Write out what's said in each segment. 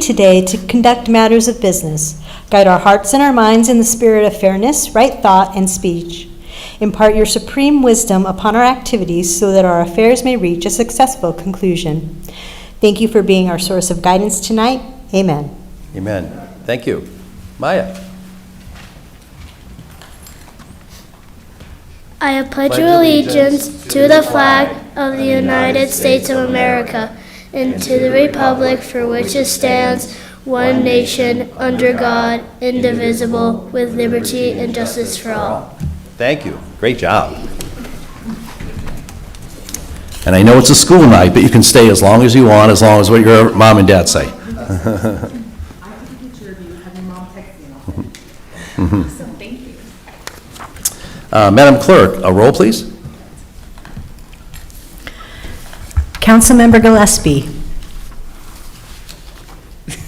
today to conduct matters of business. Guide our hearts and our minds in the spirit of fairness, right thought, and speech. Impart your supreme wisdom upon our activities so that our affairs may reach a successful conclusion. Thank you for being our source of guidance tonight. Amen. Amen. Thank you. Maya. I pledge allegiance to the flag of the United States of America and to the republic for which it stands, one nation, under God, indivisible, with liberty and justice for all. Thank you. Great job. And I know it's a school night, but you can stay as long as you want, as long as what your mom and dad say. I took a picture of you, had your mom text me and all that. So thank you. Madam Clerk, a roll, please. Councilmember Gillespie.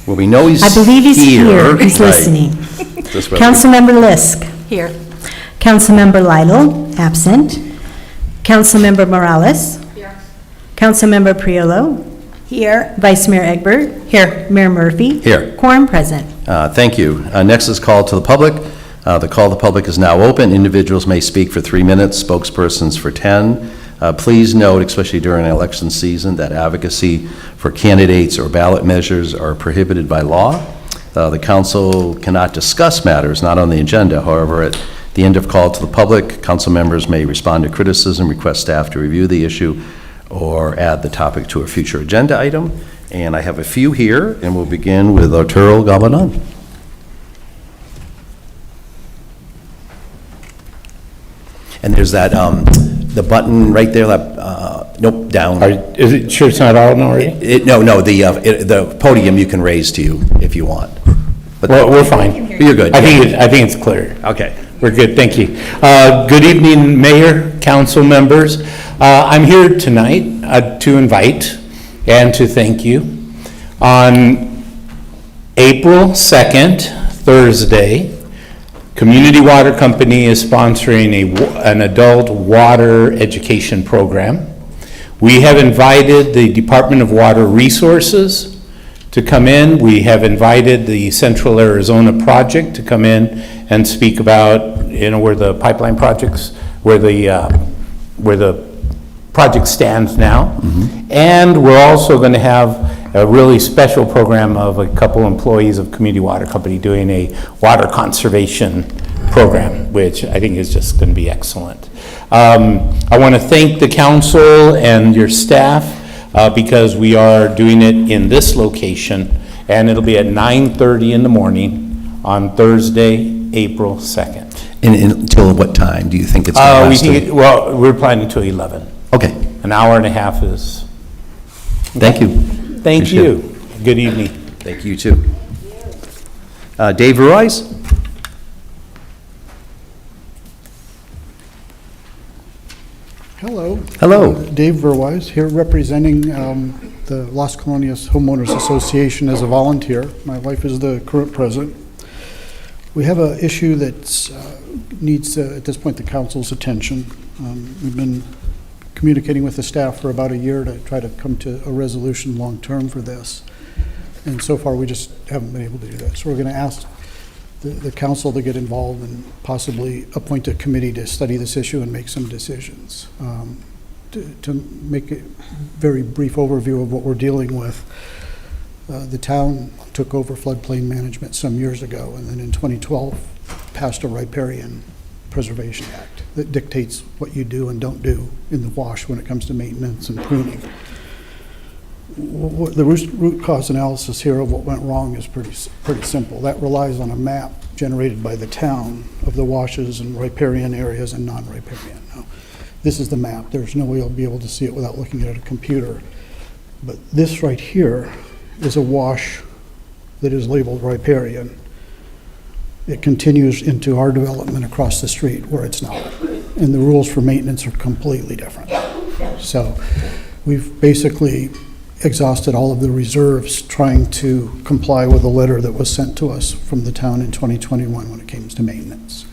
Well, we know he's I believe he's here. He's Right. listening. This way. Councilmember Lisk. Here. Councilmember Lidle, absent. Councilmember Morales. Here. Councilmember Priolo. Here. Vice Mayor Egbert. Here. Mayor Murphy. Here. Quorum present. Thank you. Next is call to the public. The call to the public is now open. Individuals may speak for 3 minutes, spokespersons for 10. Please note, especially during election season, that advocacy for candidates or ballot measures are prohibited by law. The council cannot discuss matters not on the agenda. However, at the end of call to the public, council members may respond to criticism, request staff to review the issue, or add the topic to a future agenda item. And I have a few here, and we'll begin with Arturo Gabanon. And there's that, the button right there, that, nope, down. Is it sure it's not on already? No, the podium you can raise to you if you want. But Well, we're fine. You're good. I think it's clear. Okay. We're good, thank you. Good evening, Mayor, council members. I'm here tonight to invite and to thank you. On April 2nd, Thursday, Community Water Company is sponsoring an adult water education program. We have invited the Department of Water Resources to come in. We have invited the Central Arizona Project to come in and speak about, where the pipeline projects, where the project stands now. And we're also going to have a really special program of a couple employees of Community Water Company doing a water conservation program, which I think is just going to be excellent. I want to thank the council and your staff because we are doing it in this location, and it'll be at 9:30 in the morning on Thursday, April 2nd. And until what time do you think it's going to last? We're planning to 11. Okay. An hour and a half is. Thank you. Thank Appreciate you. Good evening. Thank you, too. Dave Ruiz? Hello. Hello. Dave Verwise, here representing the Las Colonias Homeowners Association as a volunteer. My wife is the current president. We have an issue that needs, at this point, the council's attention. We've been communicating with the staff for about a year to try to come to a resolution long-term for this. And so far, we just haven't been able to do that. So we're going to ask the council to get involved and possibly appoint a committee to study this issue and make some decisions. To make a very brief overview of what we're dealing with, the town took over floodplain management some years ago, and then in 2012 passed a Riparian Preservation Act that dictates what you do and don't do in the wash when it comes to maintenance and pruning. The root cause analysis here of what went wrong is pretty simple. That relies on a map generated by the town of the washes and riparian areas and non-riparian. Now, this is the map. There's no way you'll be able to see it without looking at a computer. But this right here is a wash that is labeled riparian. It continues into our development across the street where it's not. And the rules for maintenance are completely different. So we've basically exhausted all of the reserves trying to comply with a letter that was sent to us from the town in 2021 when it came to maintenance.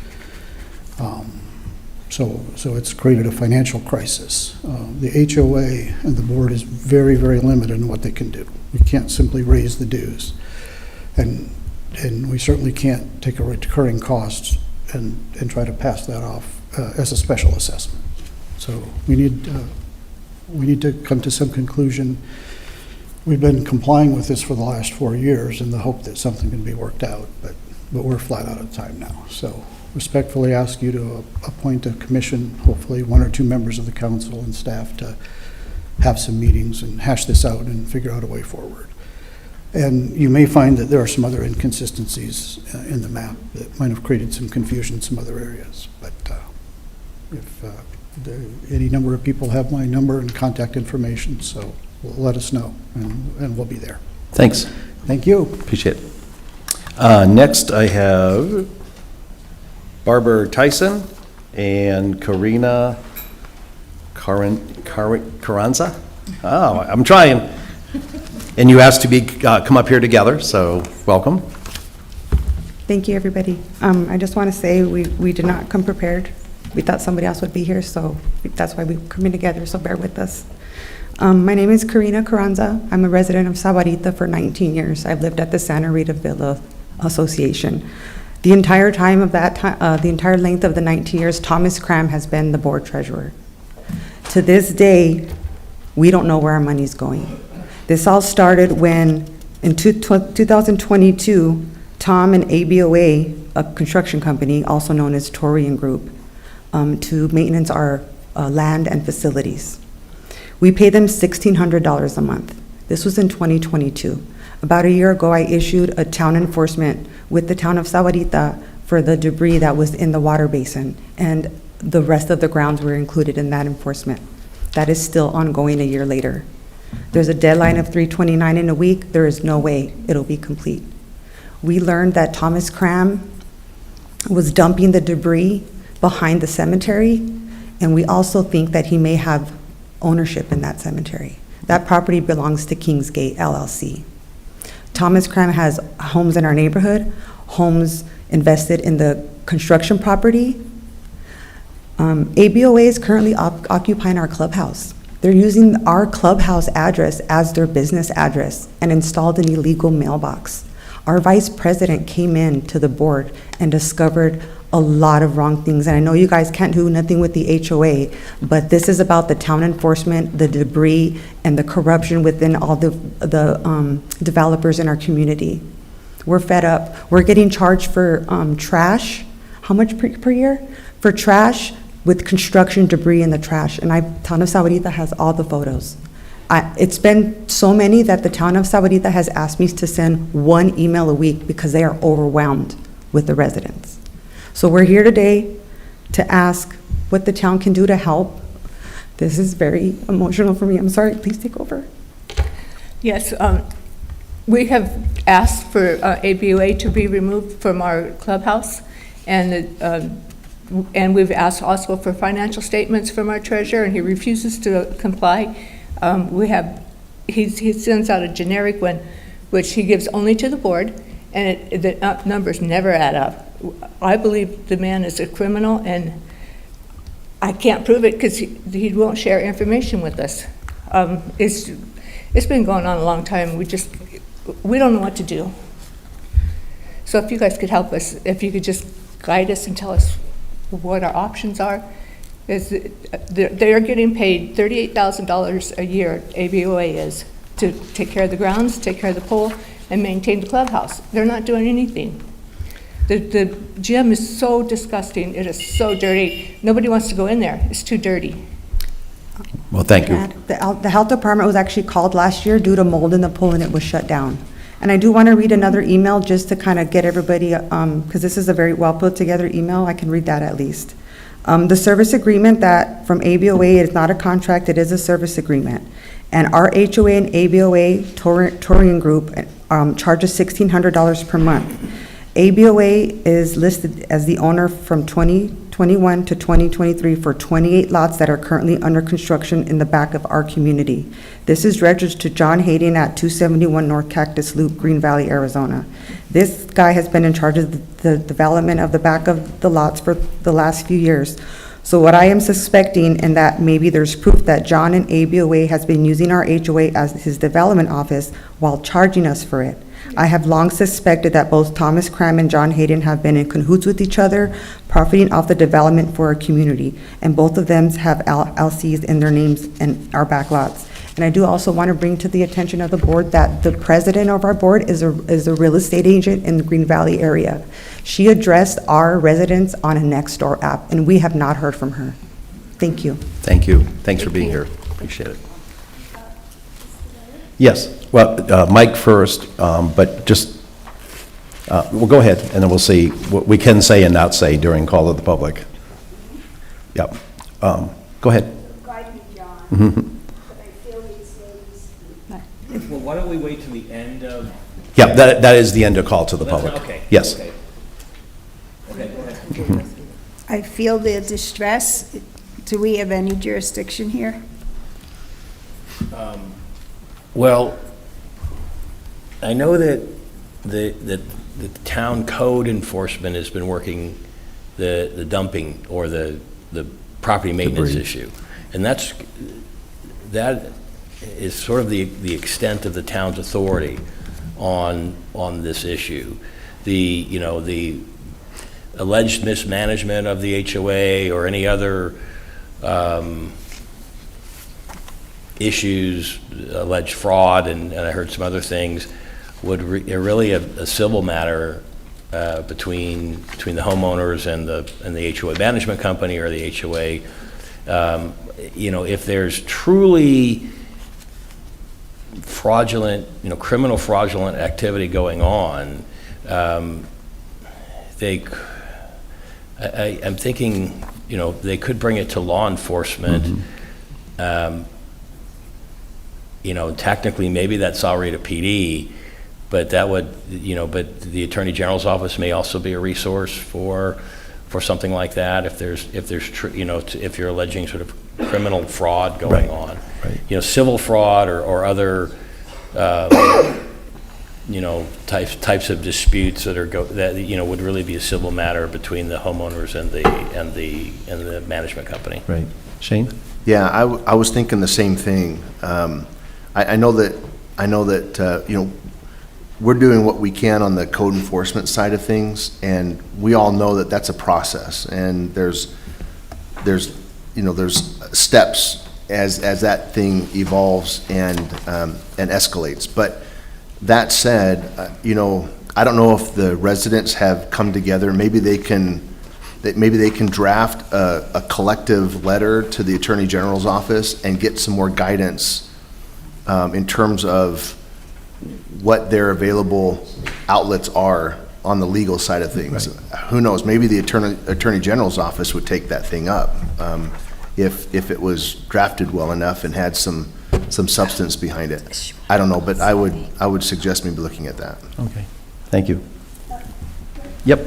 So it's created a financial crisis. The HOA and the board is very, very limited in what they can do. We can't simply raise the dues. And we certainly can't take a recurring cost and try to pass that off as a special assessment. So we need to come to some conclusion. We've been complying with this for the last 4 years in the hope that something can be worked out, but we're flat out of time now. So respectfully ask you to appoint a commission, hopefully 1 or 2 members of the council and staff, to have some meetings and hash this out and figure out a way forward. And you may find that there are some other inconsistencies in the map that might have created some confusion in some other areas. But if any number of people have my number and contact information, so let us know, and we'll be there. Thanks. Thank you. Appreciate it. Next, I have Barbara Tyson and Karina Carranza. Oh, I'm trying. And you asked to come up here together, so welcome. Thank you, everybody. I just want to say we did not come prepared. We thought somebody else would be here, so that's why we coming together, so bear with us. My name is Karina Carranza. I'm a resident of Sahuarita for 19 years. I've lived at the Santa Rita Villa Association. The entire time of that time, the entire length of the 19 years, Thomas Cram has been the board treasurer. To this day, we don't know where our money's going. This all started when, in 2022, Tom and ABOA, a construction company, also known as Torian Group, to maintenance our land and facilities. We pay them $1,600 a month. This was in 2022. About a year ago, I issued a town enforcement with the town of Sahuarita for the debris that was in the water basin, and the rest of the grounds were included in that enforcement. That is still ongoing a year later. There's a deadline of 3/29 in a week. There is no way it'll be complete. We learned that Thomas Cram was dumping the debris behind the cemetery, and we also think that he may have ownership in that cemetery. That property belongs to Kingsgate LLC. Thomas Cram has homes in our neighborhood, homes invested in the construction property. ABOA is currently occupying our clubhouse. They're using our clubhouse address as their business address and installed an illegal mailbox. Our vice president came in to the board and discovered a lot of wrong things. And I know you guys can't do nothing with the HOA, but this is about the town enforcement, the debris, and the corruption within all the developers in our community. We're fed up. We're getting charged for trash. How much per year? For trash with construction debris in the trash. And town of Sahuarita has all the photos. It's been so many that the town of Sahuarita has asked me to send 1 email a week because they are overwhelmed with the residents. So we're here today to ask what the town can do to help. This is very emotional for me. I'm sorry, please take over. Yes, we have asked for ABOA to be removed from our clubhouse, and we've asked also for financial statements from our treasurer, and he refuses to comply. He sends out a generic one, which he gives only to the board, and the numbers never add up. I believe the man is a criminal, and I can't prove it because he won't share information with us. It's been going on a long time. We don't know what to do. So if you guys could help us, if you could just guide us and tell us what our options are. They are getting paid $38,000 a year, ABOA is, to take care of the grounds, take care of the pool, and maintain the clubhouse. They're not doing anything. The gym is so disgusting. It is so dirty. Nobody wants to go in there. It's too dirty. Well, thank you. The health department was actually called last year due to mold in the pool, and it was shut down. And I do want to read another email just to kind of get everybody, because this is a very well put together email. I can read that at least. The service agreement that from ABOA is not a contract, it is a service agreement. And our HOA and ABOA Torian Group charges $1,600 per month. ABOA is listed as the owner from 2021 to 2023 for 28 lots that are currently under construction in the back of our community. This is registered to John Hayden at 271 North Cactus Loop, Green Valley, Arizona. This guy has been in charge of the development of the back of the lots for the last few years. So what I am suspecting, and that maybe there's proof that John and ABOA has been using our HOA as his development office while charging us for it. I have long suspected that both Thomas Cram and John Hayden have been in cahoots with each other, profiting off the development for our community, and both of them have LCs in their names and our backlots. And I do also want to bring to the attention of the board that the president of our board is a real estate agent in the Green Valley area. She addressed our residents on a Nextdoor app, and we have not heard from her. Thank you. Thank you. Thanks for being here. Appreciate it. Yes, well, Mike first, but just, well, go ahead, and then we'll see what we can say and not say during call of the public. Yep. Go ahead. Guide me, John. But I feel these days. Well, why don't we wait till the end of? Yeah, that is the end of call to the That's- public. Okay. Yes. Okay. Okay, go ahead. I feel their distress. Do we have any jurisdiction here? Well, I know that the town code enforcement has been working the dumping or the property maintenance Debris. issue. And that is sort of the extent of the town's authority on this issue. The alleged mismanagement of the HOA or any other issues, alleged fraud, and I heard some other things, would really a civil matter between the homeowners and the HOA management company or the HOA. If there's truly fraudulent, criminal fraudulent activity going on, I'm thinking, they could bring it to law enforcement. Technically, maybe that's already a PD, but that would, but the Attorney General's office may also be a resource for something like that if if you're alleging sort of criminal fraud going on. Right. Civil fraud or other types of disputes that would really be a civil matter between the homeowners and the management company. Right. Shane? Yeah, I was thinking the same thing. I know that we're doing what we can on the code enforcement side of things, and we all know that that's a process, and there's steps as that thing evolves and escalates. But that said, I don't know if the residents have come together. Maybe they can draft a collective letter to the Attorney General's office and get some more guidance in terms of what their available outlets are on the legal side of things. Right. Who knows? Maybe the Attorney General's office would take that thing up if it was drafted well enough and had some substance behind it. I don't know, but I would suggest maybe looking at that. Okay. Thank you. Yep.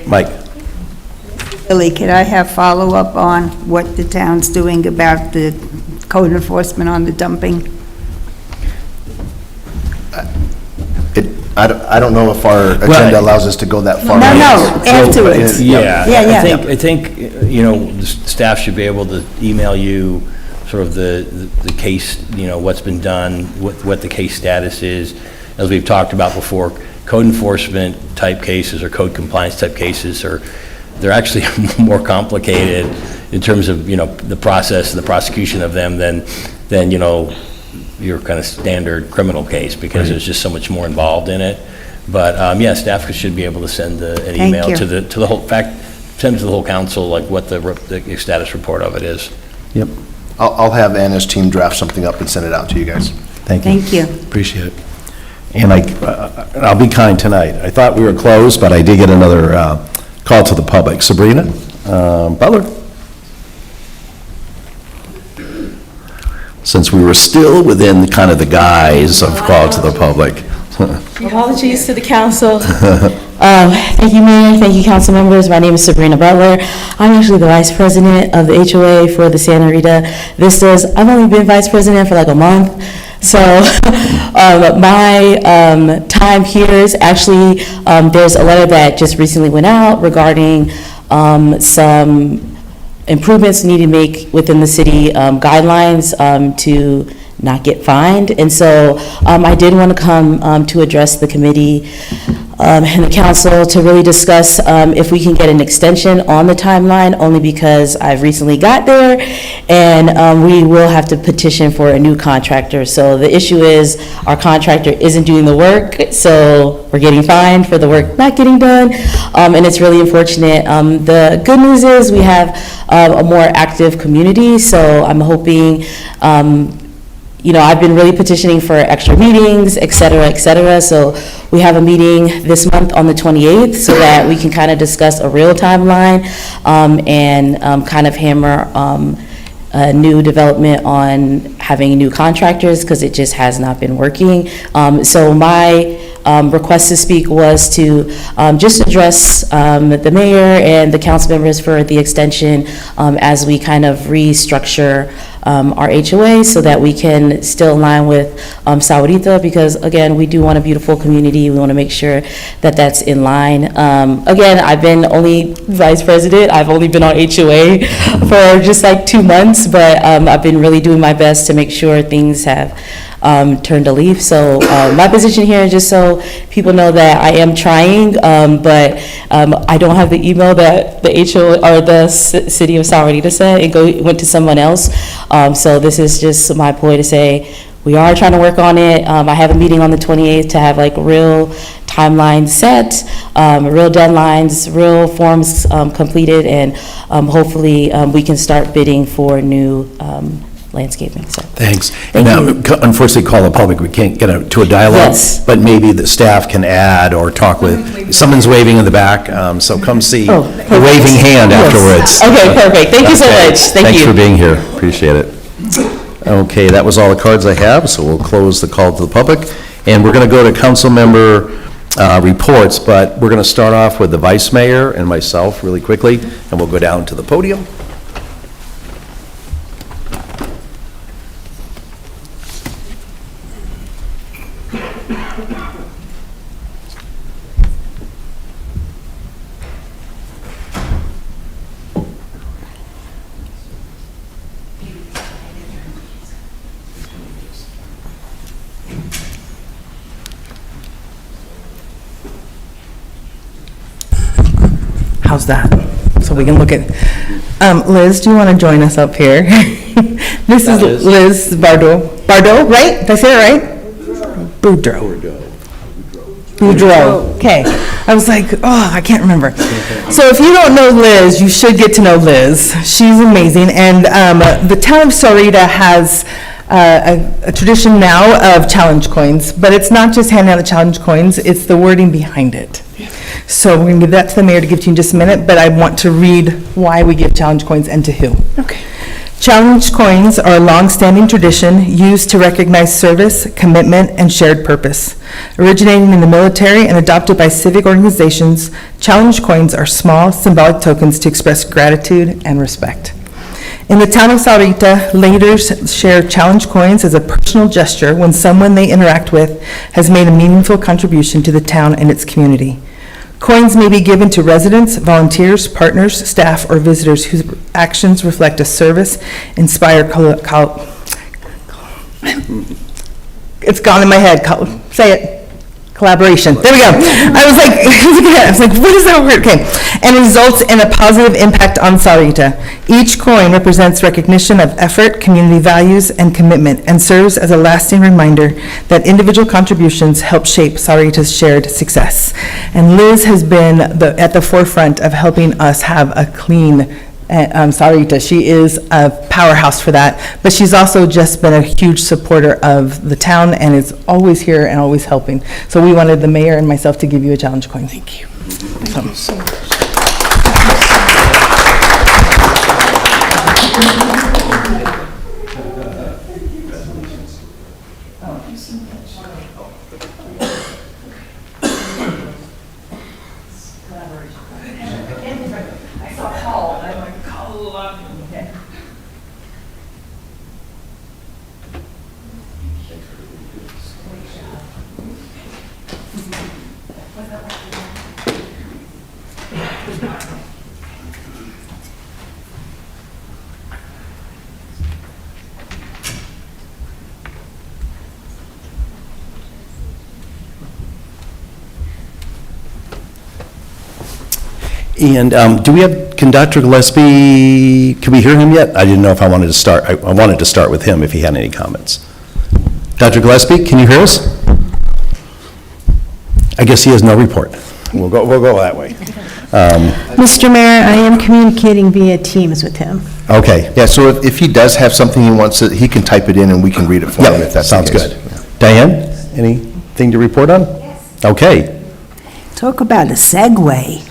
Mike. Billy, could I have follow-up on what the town's doing about the code enforcement on the dumping? I don't know if our agenda allows us to go that far. No, afterwards. Yeah. Yeah. I think the staff should be able to email you sort of the case, what's been done, what the case status is. As we've talked about before, code enforcement type cases or code compliance type cases they're actually more complicated in terms of, the process and the prosecution of them than your kind of standard criminal case, because there's just so much more involved in it. But staff should be able to send an email to the whole, send it to the whole council, like what the status report of it is. Yep. I'll have Anna's team draft something up and send it out to you guys. Thank you. Thank you. Appreciate it. And I'll be kind tonight. I thought we were closed, but I did get another call to the public. Sabrina Butler. Since we were still within kind of the guise of call to the public. Apologies to the council. Thank you, Mayor. Thank you, council members. My name is Sabrina Butler. I'm actually the vice president of the HOA for the Santa Rita Vistas. I've only been vice president for like a month, So my time here is actually, there's a letter that just recently went out regarding some improvements needed to make within the city guidelines to not get fined. And so I did want to come to address the committee and the council to really discuss if we can get an extension on the timeline, only because I've recently got there, and we will have to petition for a new contractor. So the issue is our contractor isn't doing the work, so we're getting fined for the work not getting done, and it's really unfortunate. The good news is we have a more active community, so I'm hoping I've been really petitioning for extra meetings, et cetera, so we have a meeting this month on the 28th so that we can kind of discuss a real timeline and kind of hammer a new development on having new contractors, because it just has not been working. So my request to speak was to just address the mayor and the council members for the extension as we kind of restructure our HOA so that we can still align with Sahuarita, because again, we do want a beautiful community. We want to make sure that that's in line. Again, I've been only vice president. I've only been on HOA for just like 2 months, but I've been really doing my best to make sure things have turned a leaf. So my position here is just so people know that I am trying, but I don't have the email that the HO or the city of Sahuarita said. It went to someone else. So this is just my ploy to say we are trying to work on it. I have a meeting on the 28th to have like real timelines set, real deadlines, real forms completed, and hopefully we can start bidding for new landscaping. So Thanks. And now, unfortunately, call the public, we can't get to a dialogue. Yes. But maybe the staff can add or talk with, someone's waving in the back, so come see the waving hand afterwards. Okay, perfect. Thank you so much. Thank you. Thanks for being here. Appreciate it. Okay, that was all the cards I have, so we'll close the call to the public. And we're going to go to council member reports, but we're going to start off with the vice mayor and myself really quickly, and we'll go down to the podium. How's that? So we can look at, Liz, do you want to join us up here? This is Liz Bardot. Bardot, right? Did I say it right? Boudreaux. Boudreaux. Okay. I was like, oh, I can't remember. So if you don't know Liz, you should get to know Liz. She's amazing. And the town of Sahuarita has a tradition now of challenge coins, but it's not just handing out the challenge coins, it's the wording behind it. So we're going to give that to the mayor to give to you in just a minute, but I want to read why we give challenge coins and to who. Okay. Challenge coins are a long-standing tradition used to recognize service, commitment, and shared purpose. Originating in the military and adopted by civic organizations, challenge coins are small, symbolic tokens to express gratitude and respect. In the town of Sahuarita, leaders share challenge coins as a personal gesture when someone they interact with has made a meaningful contribution to the town and its community. Coins may be given to residents, volunteers, partners, staff, or visitors whose actions reflect a service, inspire, it's gone in my head, say it. Collaboration. There we go. I was like, what is that word? Okay. And results in a positive impact on Sahuarita. Each coin represents recognition of effort, community values, and commitment, and serves as a lasting reminder that individual contributions help shape Sahuarita's shared success. And Liz has been at the forefront of helping us have a clean Sahuarita. She is a powerhouse for that, but she's also just been a huge supporter of the town and is always here and always helping. So we wanted the mayor and myself to give you a challenge coin. Thank you. Thank you so much. And can Dr. Gillespie, can we hear him yet? I didn't know if I wanted to start, I wanted to start with him if he had any comments. Dr. Gillespie, can you hear us? I guess he has no report. We'll go that way. Mr. Mayor, I am communicating via Teams with him. Okay. Yeah, so if he does have something he wants, he can type it in and we can read it for him if that's the Sounds case. good. Diane, anything to report on? Yes. Okay. Talk about a segue.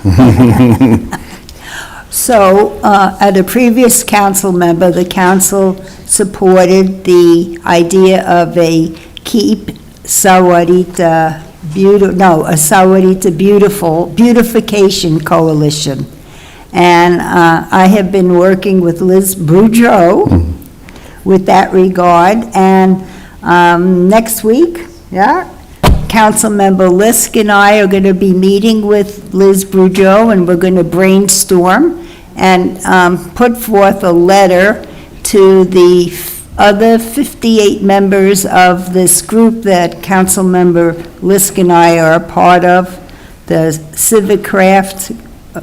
So, at a previous council member, the council supported the idea of a Keep Sahuarita Beautification Coalition. And I have been working with Liz Boudreau with that regard. And next week, Councilmember Lisk and I are going to be meeting with Liz Boudreau, and we're going to brainstorm and put forth a letter to the other 58 members of this group that Councilmember Lisk and I are a part of, the Civic Craft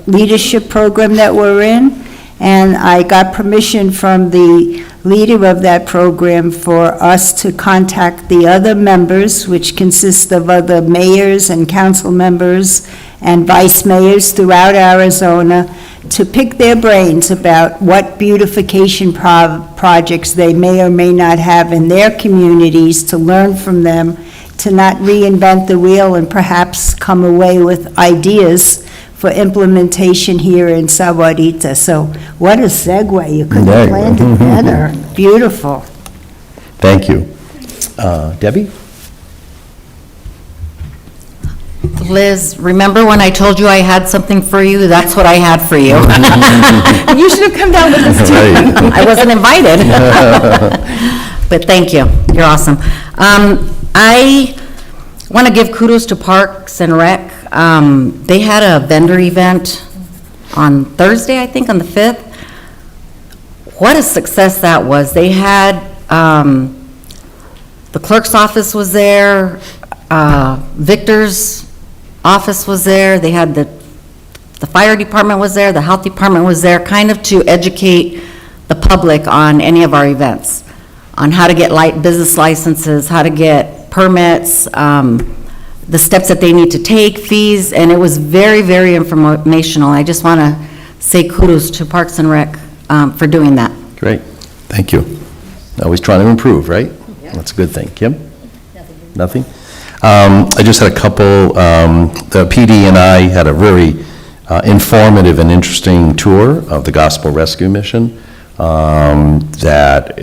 Leadership Program that we're in. And I got permission from the leader of that program for us to contact the other members, which consist of other mayors and council members and vice mayors throughout Arizona, to pick their brains about what beautification projects they may or may not have in their communities, to learn from them, to not reinvent the wheel, and perhaps come away with ideas for implementation here in Sahuarita. So what a segue. You couldn't have planned it better. Beautiful. Thank you. Debbie? Liz, remember when I told you I had something for you? That's what I had for you. You should have come down with us too. Right. I wasn't invited. But thank you. You're awesome. I want to give kudos to Parks and Rec. They had a vendor event on Thursday, I think, on the 5th. What a success that was. They had, the clerk's office was there, Victor's office was there, they had the fire department was there, the health department was there, kind of to educate the public on any of our events, on how to get business licenses, how to get permits, the steps that they need to take, fees, and it was very, very informational. I just want to say kudos to Parks and Rec for doing that. Great. Thank you. Always trying to improve, right? That's a good thing. Kim? Nothing? I just had a couple, the PD and I had a very informative and interesting tour of the Gospel Rescue Mission that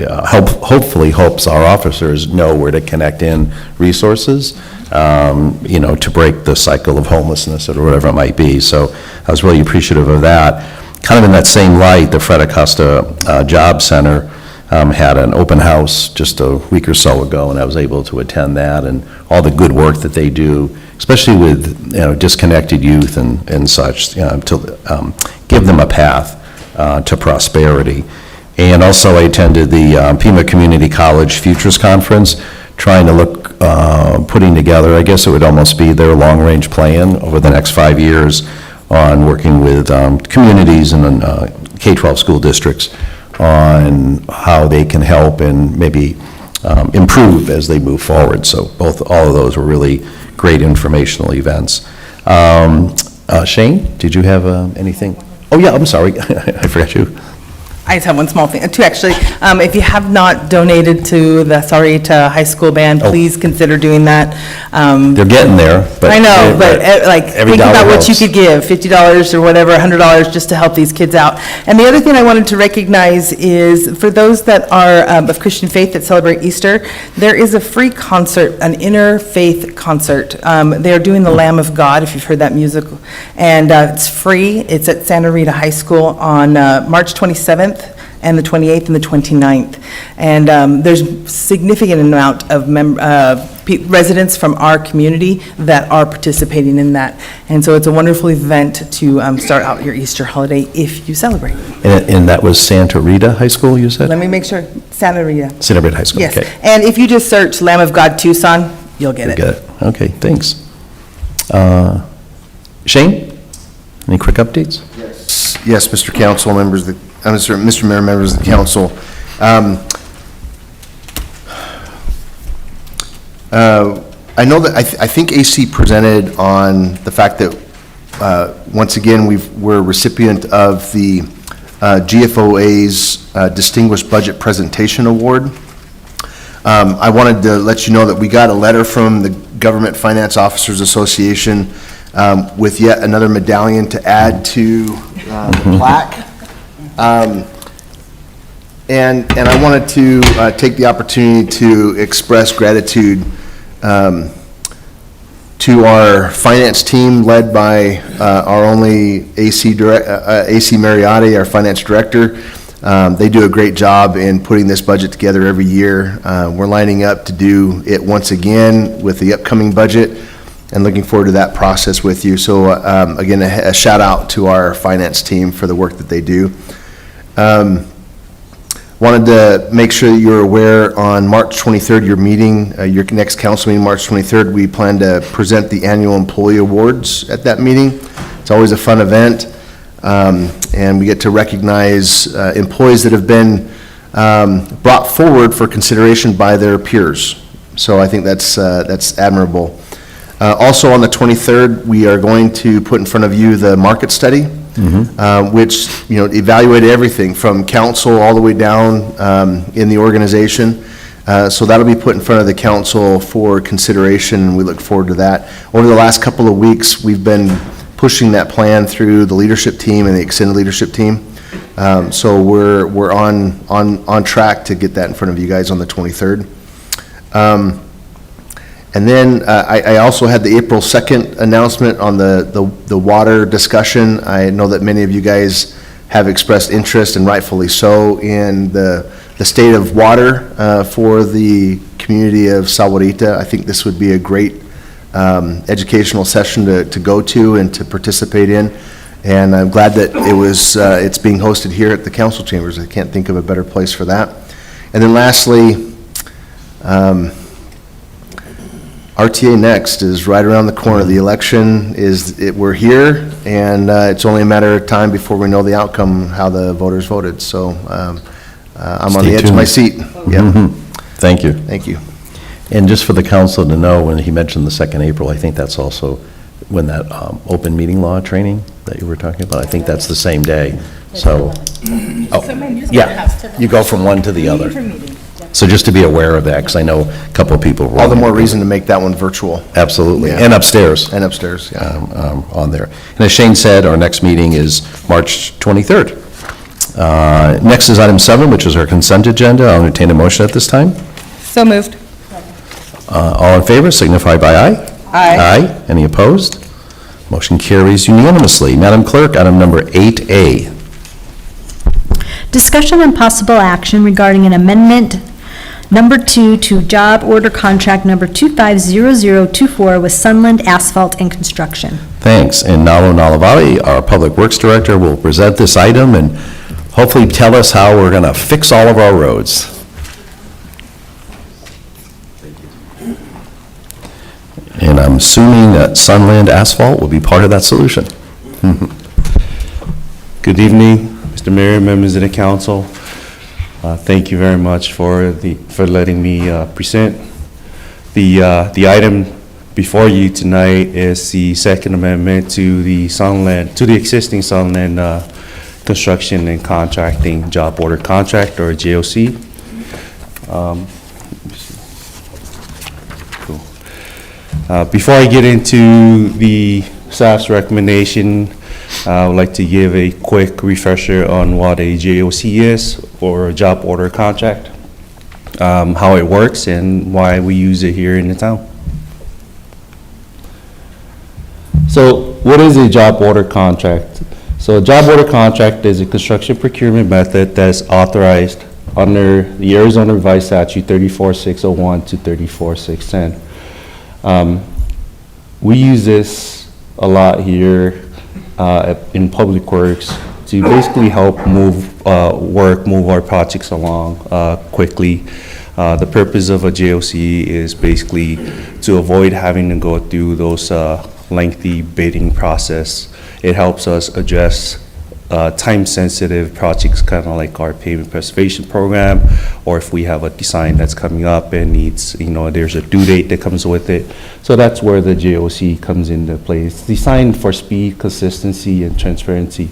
hopefully helps our officers know where to connect in resources, to break the cycle of homelessness or whatever it might be. So I was really appreciative of that. Kind of in that same light, the Fred Acosta Job Center had an open house just a week or so ago, and I was able to attend that, and all the good work that they do, especially with disconnected youth and such, to give them a path to prosperity. And also I attended the Pima Community College Futures Conference, trying to look, putting together, I guess it would almost be their long-range plan over the next 5 years on working with communities and K-12 school districts on how they can help and maybe improve as they move forward. So all of those were really great informational events. Shane, did you have anything? Oh yeah, I'm sorry, I forgot you. I just have one small thing, two actually. If you have not donated to the Sahuarita High School Band, please consider doing that. They're getting there, but I know, but think about what you could give, $50 or whatever, $100, just to help these kids out. And the other thing I wanted to recognize is, for those that are of Christian faith that celebrate Easter, there is a free concert, an interfaith concert. They're doing the Lamb of God, if you've heard that musical, and it's free. It's at Santa Rita High School on March 27th. and the 28th and the 29th. And there's significant amount of residents from our community that are participating in that. And so it's a wonderful event to start out your Easter holiday if you celebrate. And that was Santa Rita High School, you said? Let me make sure, Santa Rita. Santa Rita High School, okay. Yes, and if you just search Lamb of God Tucson, you'll get it. Get it. Okay, thanks. Shane, any quick updates? Yes, Mr. Council, Mr. Mayor, members of the council. I know that, I think AC presented on the fact that, once again, we're a recipient of the GFOA's Distinguished Budget Presentation Award. I wanted to let you know that we got a letter from the Government Finance Officers Association with yet another medallion to add to the plaque. And I wanted to take the opportunity to express gratitude to our finance team led by our only AC Mariotti, our finance director. They do a great job in putting this budget together every year. We're lining up to do it once again with the upcoming budget and looking forward to that process with you. So again, a shout out to our finance team for the work that they do. Wanted to make sure that you're aware on March 23rd, your meeting, your next council meeting, March 23rd, we plan to present the annual employee awards at that meeting. It's always a fun event. And we get to recognize employees that have been brought forward for consideration by their peers. So I think that's admirable. Also on the 23rd, we are going to put in front of you the market study, which evaluated everything from council all the way down in the organization. So that'll be put in front of the council for consideration, and we look forward to that. Over the last couple of weeks, we've been pushing that plan through the leadership team and the extended leadership team. So we're on track to get that in front of you guys on the 23rd. And then I also had the April 2nd announcement on the water discussion. I know that many of you guys have expressed interest, and rightfully so, in the state of water for the community of Sahuarita. I think this would be a great educational session to go to and to participate in. And I'm glad that it's being hosted here at the council chambers. I can't think of a better place for that. And then lastly, RTA Next is right around the corner. The election we're here, and it's only a matter of time before we know the outcome, how the voters voted. So I'm on the edge of my seat. Yep. Thank you. Thank you. And just for the council to know, when he mentioned the 2nd April, I think that's also when that open meeting law training that you were talking about, I think that's the same day. So, yeah, you go from one to the other. So just to be aware of that, because I know a couple of people. All the more reason to make that one virtual. Absolutely, Yeah. and upstairs. And upstairs, yeah. On there. And as Shane said, our next meeting is March 23rd. Next is item 7, which is our consent agenda. I'll entertain a motion at this time. So moved. All in favor, signify by aye. Aye. Aye. Any opposed? Motion carries unanimously. Madam Clerk, item number 8A. Discussion and possible action regarding an amendment number 2 to job order contract number 250024 with Sunland Asphalt and Construction. Thanks. And Nalo Nalavali, our Public Works Director, will present this item and hopefully tell us how we're going to fix all of our roads. And I'm assuming that Sunland Asphalt will be part of that solution. Good evening, Mr. Mayor, members of the council. Thank you very much for letting me present. The item before you tonight is the second amendment to the existing Sunland construction and contracting job order contract, or JOC. Before I get into the staff's recommendation, I would like to give a quick refresher on what a JOC is, or a job order contract, how it works, and why we use it here in the town. So what is a job order contract? So a job order contract is a construction procurement method that's authorized under the Arizona Revised Statute 34601 to 34610. We use this a lot here in Public Works to basically help move our projects along quickly. The purpose of a JOC is basically to avoid having to go through those lengthy bidding process. It helps us address time-sensitive projects, kind of like our payment preservation program, or if we have a design that's coming up and needs, there's a due date that comes with it. So that's where the JOC comes into play. It's designed for speed, consistency, and transparency.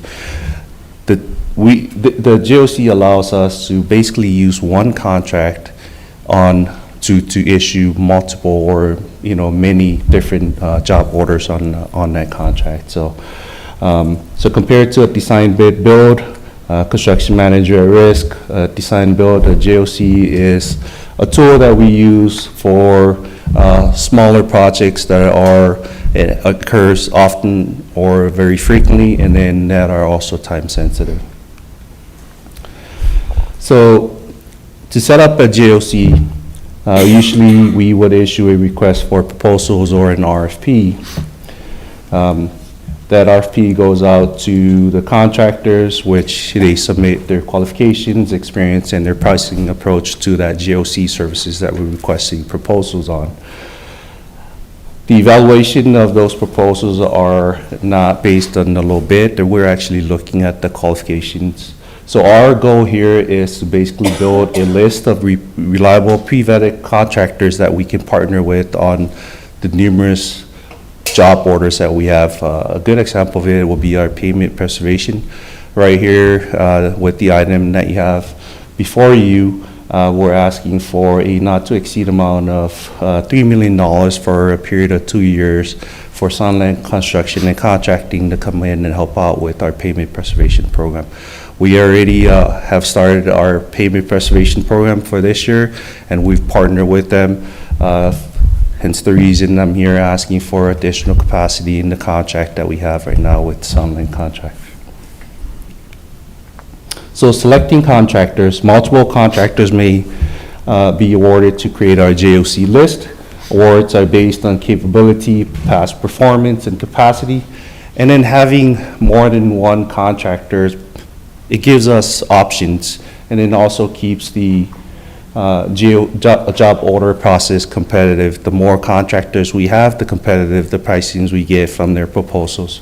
The JOC allows us to basically use one contract to issue multiple or many different job orders on that contract. So compared to a design bid build, construction manager at risk, design build, a JOC is a tool that we use for smaller projects that occurs often or very frequently, and then that are also time sensitive. So to set up a JOC, usually we would issue a request for proposals or an RFP. That RFP goes out to the contractors, which they submit their qualifications, experience, and their pricing approach to that JOC services that we're requesting proposals on. The evaluation of those proposals are not based on the low bid, we're actually looking at the qualifications. So our goal here is to basically build a list of reliable pre-vetted contractors that we can partner with on the numerous job orders that we have. A good example of it will be our payment preservation. Right here with the item that you have before you, we're asking for a not to exceed amount of $3 million for a period of 2 years for Sunland Construction and Contracting to come in and help out with our payment preservation program. We already have started our payment preservation program for this year, and we've partnered with them. Hence the reason I'm here asking for additional capacity in the contract that we have right now with Sunland Contract. So selecting contractors, multiple contractors may be awarded to create our JOC list. Awards are based on capability, past performance, and capacity. And then having more than one contractor, it gives us options, and then also keeps the job order process competitive. The more contractors we have, the competitive the pricings we get from their proposals.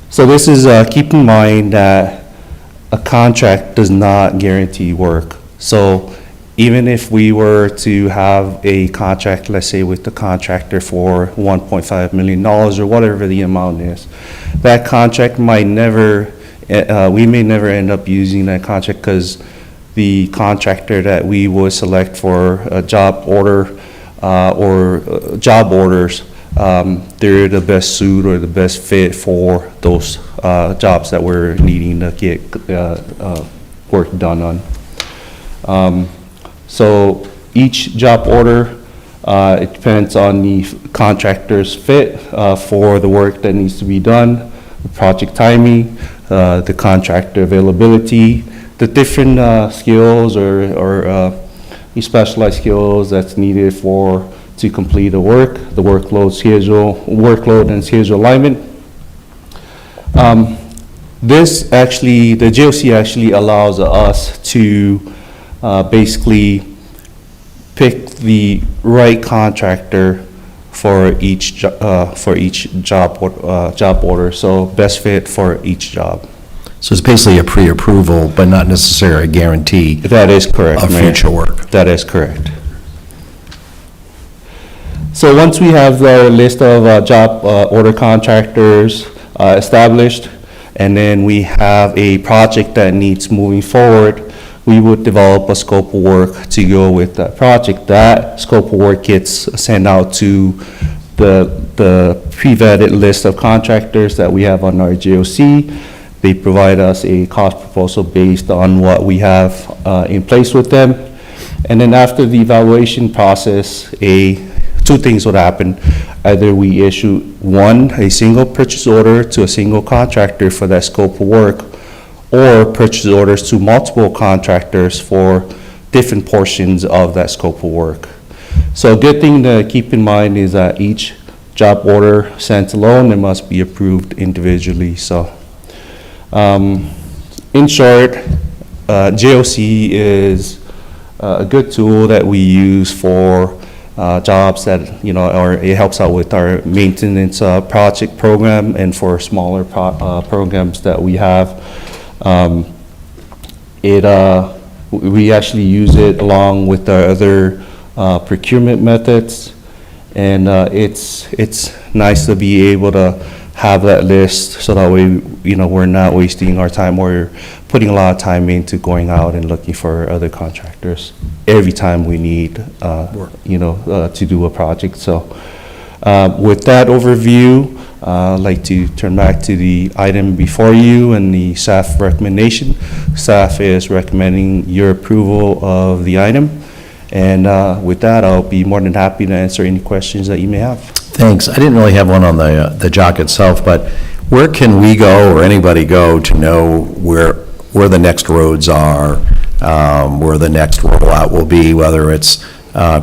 So this is, keep in mind that a contract does not guarantee work. So even if we were to have a contract, let's say with the contractor for $1.5 million or whatever the amount is, that contract might never, we may never end up using that contract because the contractor that we would select for a job order or job orders, they're the best suit or the best fit for those jobs that we're needing to get work done on. So each job order, it depends on the contractor's fit for the work that needs to be done, the project timing, the contractor availability, the different skills or specialized skills that's needed to complete the work, the workload and schedule alignment. The JOC actually allows us to basically pick the right contractor for each job order, so best fit for each job. So it's basically a pre-approval, but not necessarily a guarantee. That is correct, of Mayor. future work. That is correct. So once we have the list of job order contractors established, and then we have a project that needs moving forward, we would develop a scope of work to go with that project. That scope of work gets sent out to the pre-vetted list of contractors that we have on our JOC. They provide us a cost proposal based on what we have in place with them. And then after the evaluation process, a two things would happen. Either we issue a single purchase order to a single contractor for that scope of work, or purchase orders to multiple contractors for different portions of that scope of work. So a good thing to keep in mind is that each job order sent alone, it must be approved individually. So in short, JOC is a good tool that we use for jobs that, or it helps out with our maintenance project program and for smaller programs that we have. We actually use it along with our other procurement methods, and it's nice to be able to have that list so that way, we're not wasting our time. We're putting a lot of time into going out and looking for other contractors every time we need, to do a project. So with that overview, I'd like to turn back to the item before you and the staff recommendation. Staff is recommending your approval of the item. And with that, I'll be more than happy to answer any questions that you may have. Thanks. I didn't really have one on the JOC itself, but where can we go or anybody go to know where the next roads are, where the next rollout will be, whether it's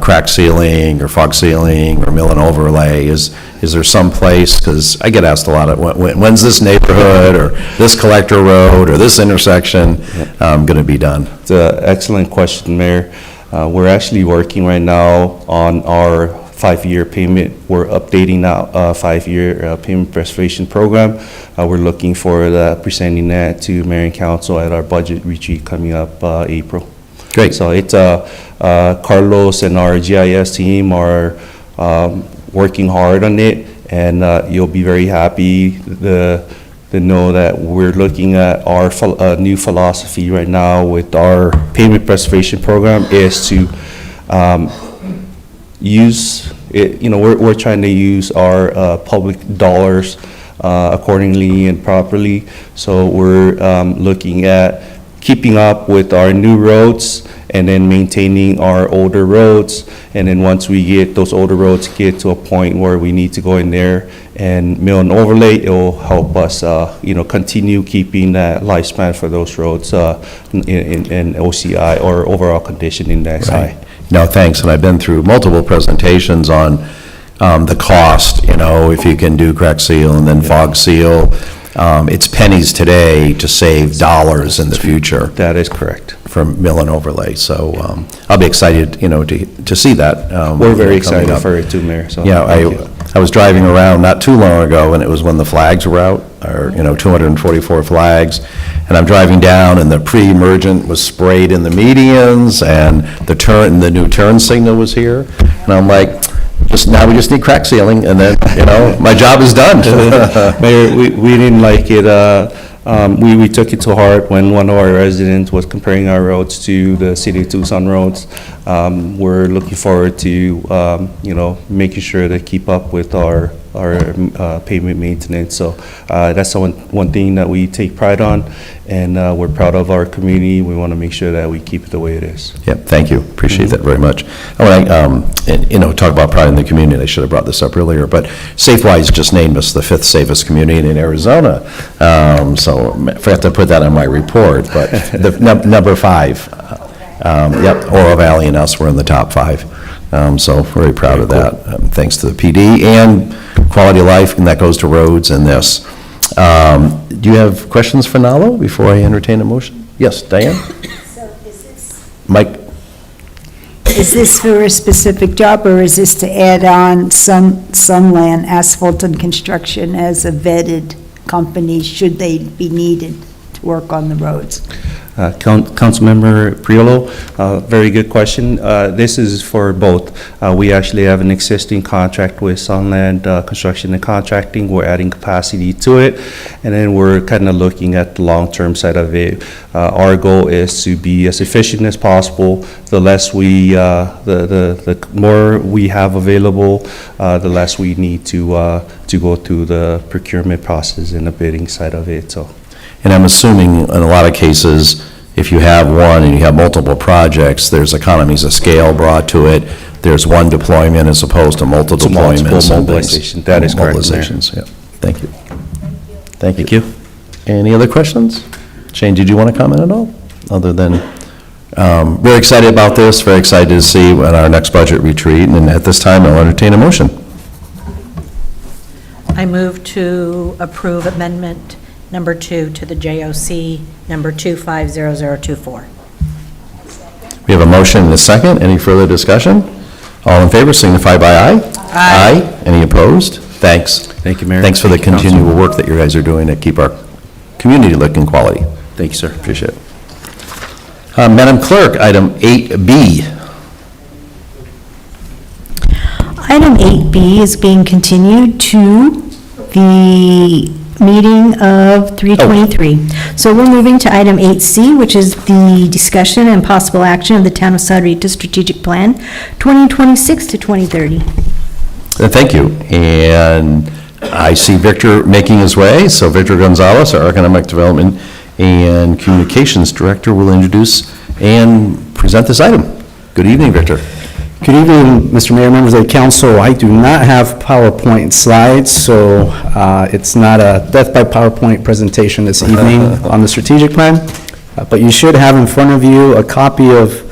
crack sealing or fog sealing or mill and overlay? Is there some place, because I get asked a lot of when's this neighborhood or this collector road or this intersection going to be done? It's an excellent question, Mayor. We're actually working right now on our 5-year payment. We're updating now 5-year payment preservation program. We're looking for presenting that to Mayor and Council at our budget retreat coming up April. Great. So it's Carlos and our GIS team are working hard on it, and you'll be very happy to know that we're looking at our new philosophy right now with our payment preservation program is to use it. We're trying to use our public dollars accordingly and properly. So we're looking at keeping up with our new roads and then maintaining our older roads. And then once we get those older roads get to a point where we need to go in there and mill and overlay, it will help us, continue keeping that lifespan for those roads in OCI or overall condition index high. No, thanks. And I've been through multiple presentations on the cost, if you can do crack seal and then fog seal. It's pennies today to save dollars in the future. That is correct. From mill and overlay. So I'll be excited, to see that. We're very excited for it too, Mayor. So yeah, I was driving around not too long ago, and it was when the flags were out, or 244 flags, and I'm driving down, and the pre-emergent was sprayed in the medians, and the new turn signal was here, and I'm like, now we just need crack sealing, and then, my job is done. Mayor, we didn't like it. We took it to heart when one of our residents was comparing our roads to the City of Tucson roads. We're looking forward to, making sure to keep up with our pavement maintenance. So that's one thing that we take pride on, and we're proud of our community. We want to make sure that we keep it the way it is. Yep, thank you. Appreciate that very much. I want to, talk about pride in the community. I should have brought this up earlier, but SafeWise just named us the 5th safest community in Arizona. So I forgot to put that on my report, but the number 5. Oro Valley and us were in the top 5. So very proud of that. Thanks to the PD and quality of life, and that goes to roads and this. Do you have questions for Nalo before I entertain a motion? Yes, Diane? So is this? Mike? Is this for a specific job, or is this to add on Sunland Asphalt and Construction as a vetted company, should they be needed to work on the roads? Councilmember Priolo, very good question. This is for both. We actually have an existing contract with Sunland Construction and Contracting. We're adding capacity to it, and then we're kind of looking at the long-term side of it. Our goal is to be as efficient as possible. The less the more we have available, the less we need to go through the procurement process and the bidding side of it. So. And I'm assuming in a lot of cases, if you have one and you have multiple projects, there's economies of scale brought to it. There's one deployment as opposed to multiple To multiple deployments. and things. mobilization. That is correct, Mayor. Mobilizations, yeah. Thank you. Thank you. Any other questions? Shane, did you want to comment at all? Other than, very excited about this, very excited to see at our next budget retreat, and at this time, I'll entertain a motion. I move to approve amendment number 2 to the JOC number 250024. We have a motion and a second. Any further discussion? All in favor signify by aye. Aye. Any opposed? Thanks. Thank you, Mayor. Thanks for the Thank you, Council. continual work that you guys are doing to keep our community looking quality. Thank you, sir. Appreciate it. Madam Clerk, item 8B. Item 8B is being continued to the meeting of 3/23. So we're moving to item 8C, which is the discussion and possible action of the Town of Sahuarita Strategic Plan 2026 to 2030. Thank you. And I see Victor making his way. So Victor Gonzalez, our Economic Development and Communications Director, will introduce and present this item. Good evening, Victor. Good evening, Mr. Mayor, members of the council. I do not have PowerPoint slides, so it's not a death by PowerPoint presentation this evening on the strategic plan, but you should have in front of you a copy of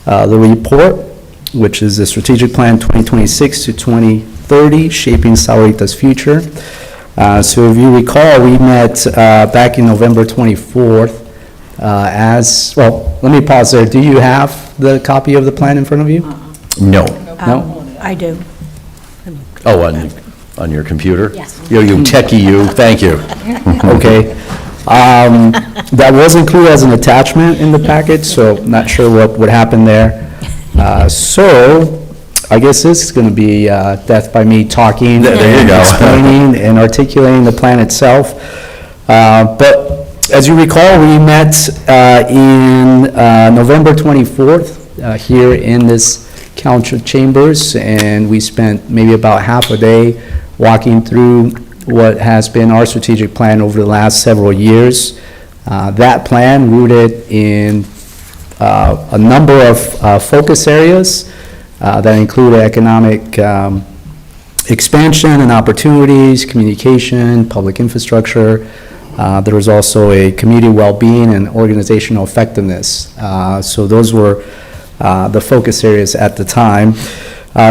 the report, which is the strategic plan 2026 to 2030, Shaping Sahuarita's Future. So if you recall, we met back in November 24th well, let me pause there. Do you have the copy of the plan in front of you? No. No? I do. Oh, on your computer? Yes. You techie you, thank you. Okay. That was included as an attachment in the package, so not sure what happened there. So, I guess this is going to be death by me talking. There you go. Explaining and articulating the plan itself. But as you recall, we met in November 24th here in this council chambers, and we spent maybe about half a day walking through what has been our strategic plan over the last several years. That plan rooted in a number of focus areas that include economic expansion and opportunities, communication, public infrastructure. There was also a community well-being and organizational effectiveness. So those were the focus areas at the time.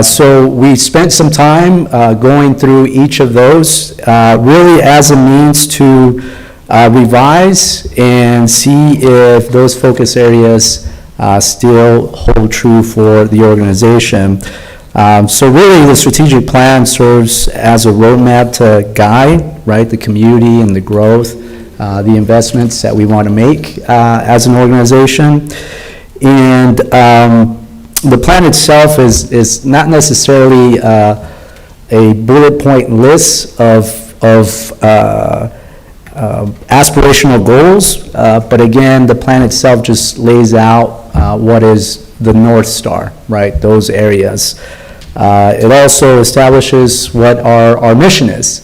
So we spent some time going through each of those, really as a means to revise and see if those focus areas still hold true for the organization. So really, the strategic plan serves as a roadmap to guide, right, the community and the growth, the investments that we want to make as an organization. And the plan itself is not necessarily a bullet point list of aspirational goals, but again, the plan itself just lays out what is the North Star, right, those areas. It also establishes what our mission is,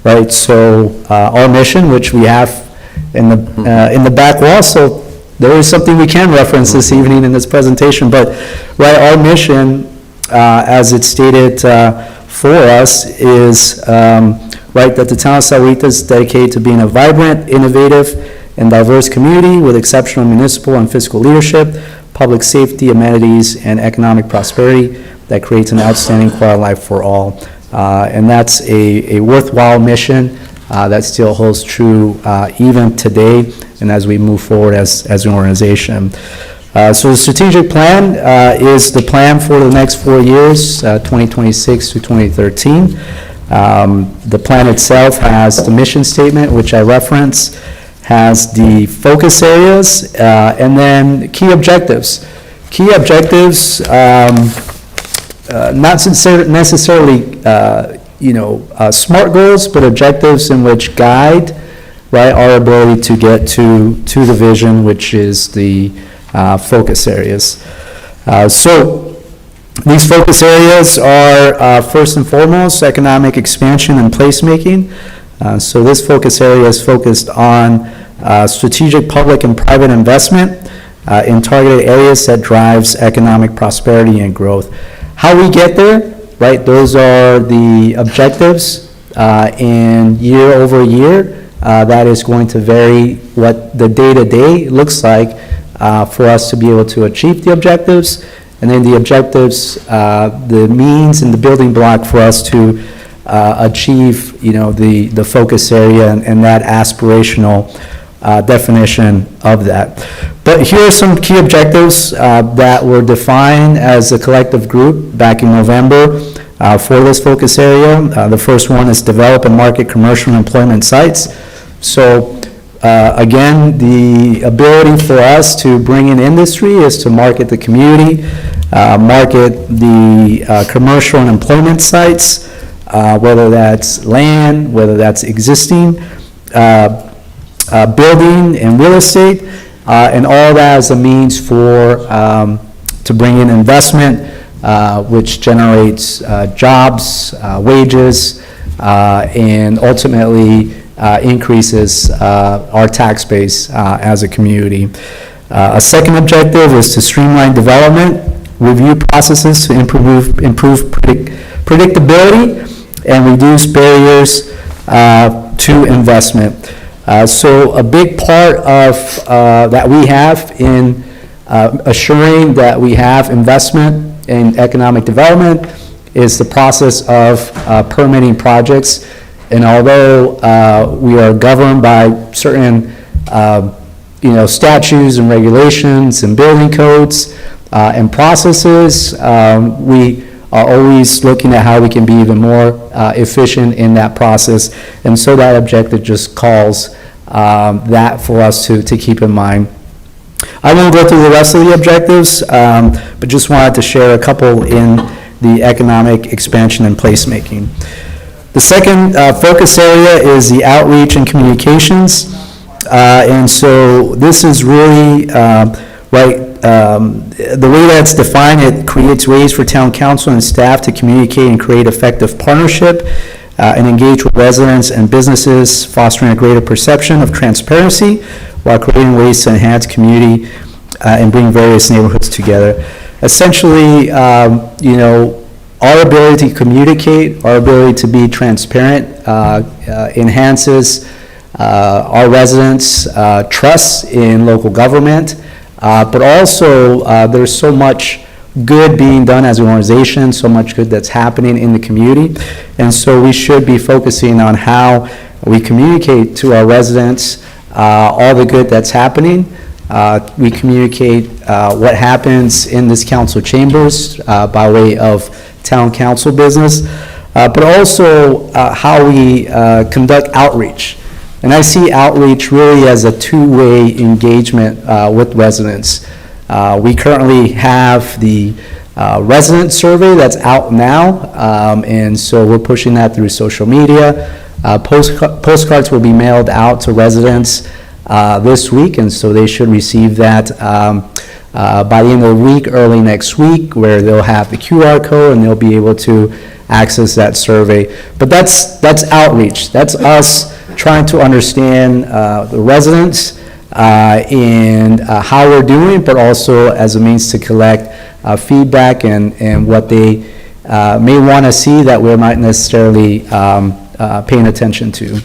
right? So our mission, which we have in the back wall, so there is something we can reference this evening in this presentation, but right, our mission, as it's stated for us, is right, that the town of Sahuarita is dedicated to being a vibrant, innovative, and diverse community with exceptional municipal and fiscal leadership, public safety, amenities, and economic prosperity that creates an outstanding quality of life for all. And that's a worthwhile mission that still holds true even today and as we move forward as an organization. So the strategic plan is the plan for the next 4 years, 2026 to 2013. The plan itself has the mission statement, which I reference, has the focus areas, and then key objectives. Key objectives, not necessarily SMART goals, but objectives in which guide, right, our ability to get to the vision, which is the focus areas. So these focus areas are first and foremost economic expansion and placemaking. So this focus area is focused on strategic public and private investment in targeted areas that drives economic prosperity and growth. How we get there, right, those are the objectives, and year over year, that is going to vary what the day-to-day looks like for us to be able to achieve the objectives, and then the objectives, the means and the building block for us to achieve, the focus area and that aspirational definition of that. But here are some key objectives that were defined as a collective group back in November for this focus area. The first one is develop and market commercial and employment sites. So again, the ability for us to bring in industry is to market the community, market the commercial and employment sites, whether that's land, whether that's existing building and real estate, and all that as a means for to bring in investment, which generates jobs, wages, and ultimately increases our tax base as a community. A second objective is to streamline development, review processes to improve predictability, and reduce barriers to investment. So a big part of that we have in assuring that we have investment in economic development is the process of permitting projects. And although we are governed by certain statutes and regulations and building codes and processes, we are always looking at how we can be even more efficient in that process. And so that objective just calls that for us to keep in mind. I won't go through the rest of the objectives, but just wanted to share a couple in the economic expansion and placemaking. The second focus area is the outreach and communications. And so this is really, the way that's defined, it creates ways for town council and staff to communicate and create effective partnership and engage with residents and businesses, fostering a greater perception of transparency while creating ways to enhance community and bring various neighborhoods together. Essentially, our ability to communicate, our ability to be transparent enhances our residents' trust in local government, but also there's so much good being done as an organization, so much good that's happening in the community, and so we should be focusing on how we communicate to our residents all the good that's happening. We communicate what happens in this council chambers by way of town council business, but also how we conduct outreach. And I see outreach really as a two-way engagement with residents. We currently have the resident survey that's out now, and so we're pushing that through social media. Postcards will be mailed out to residents this week, and so they should receive that by the end of the week, early next week, where they'll have the QR code and they'll be able to access that survey. But that's outreach. That's us trying to understand the residents and how we're doing, but also as a means to collect feedback and what they may want to see that we're not necessarily paying attention to.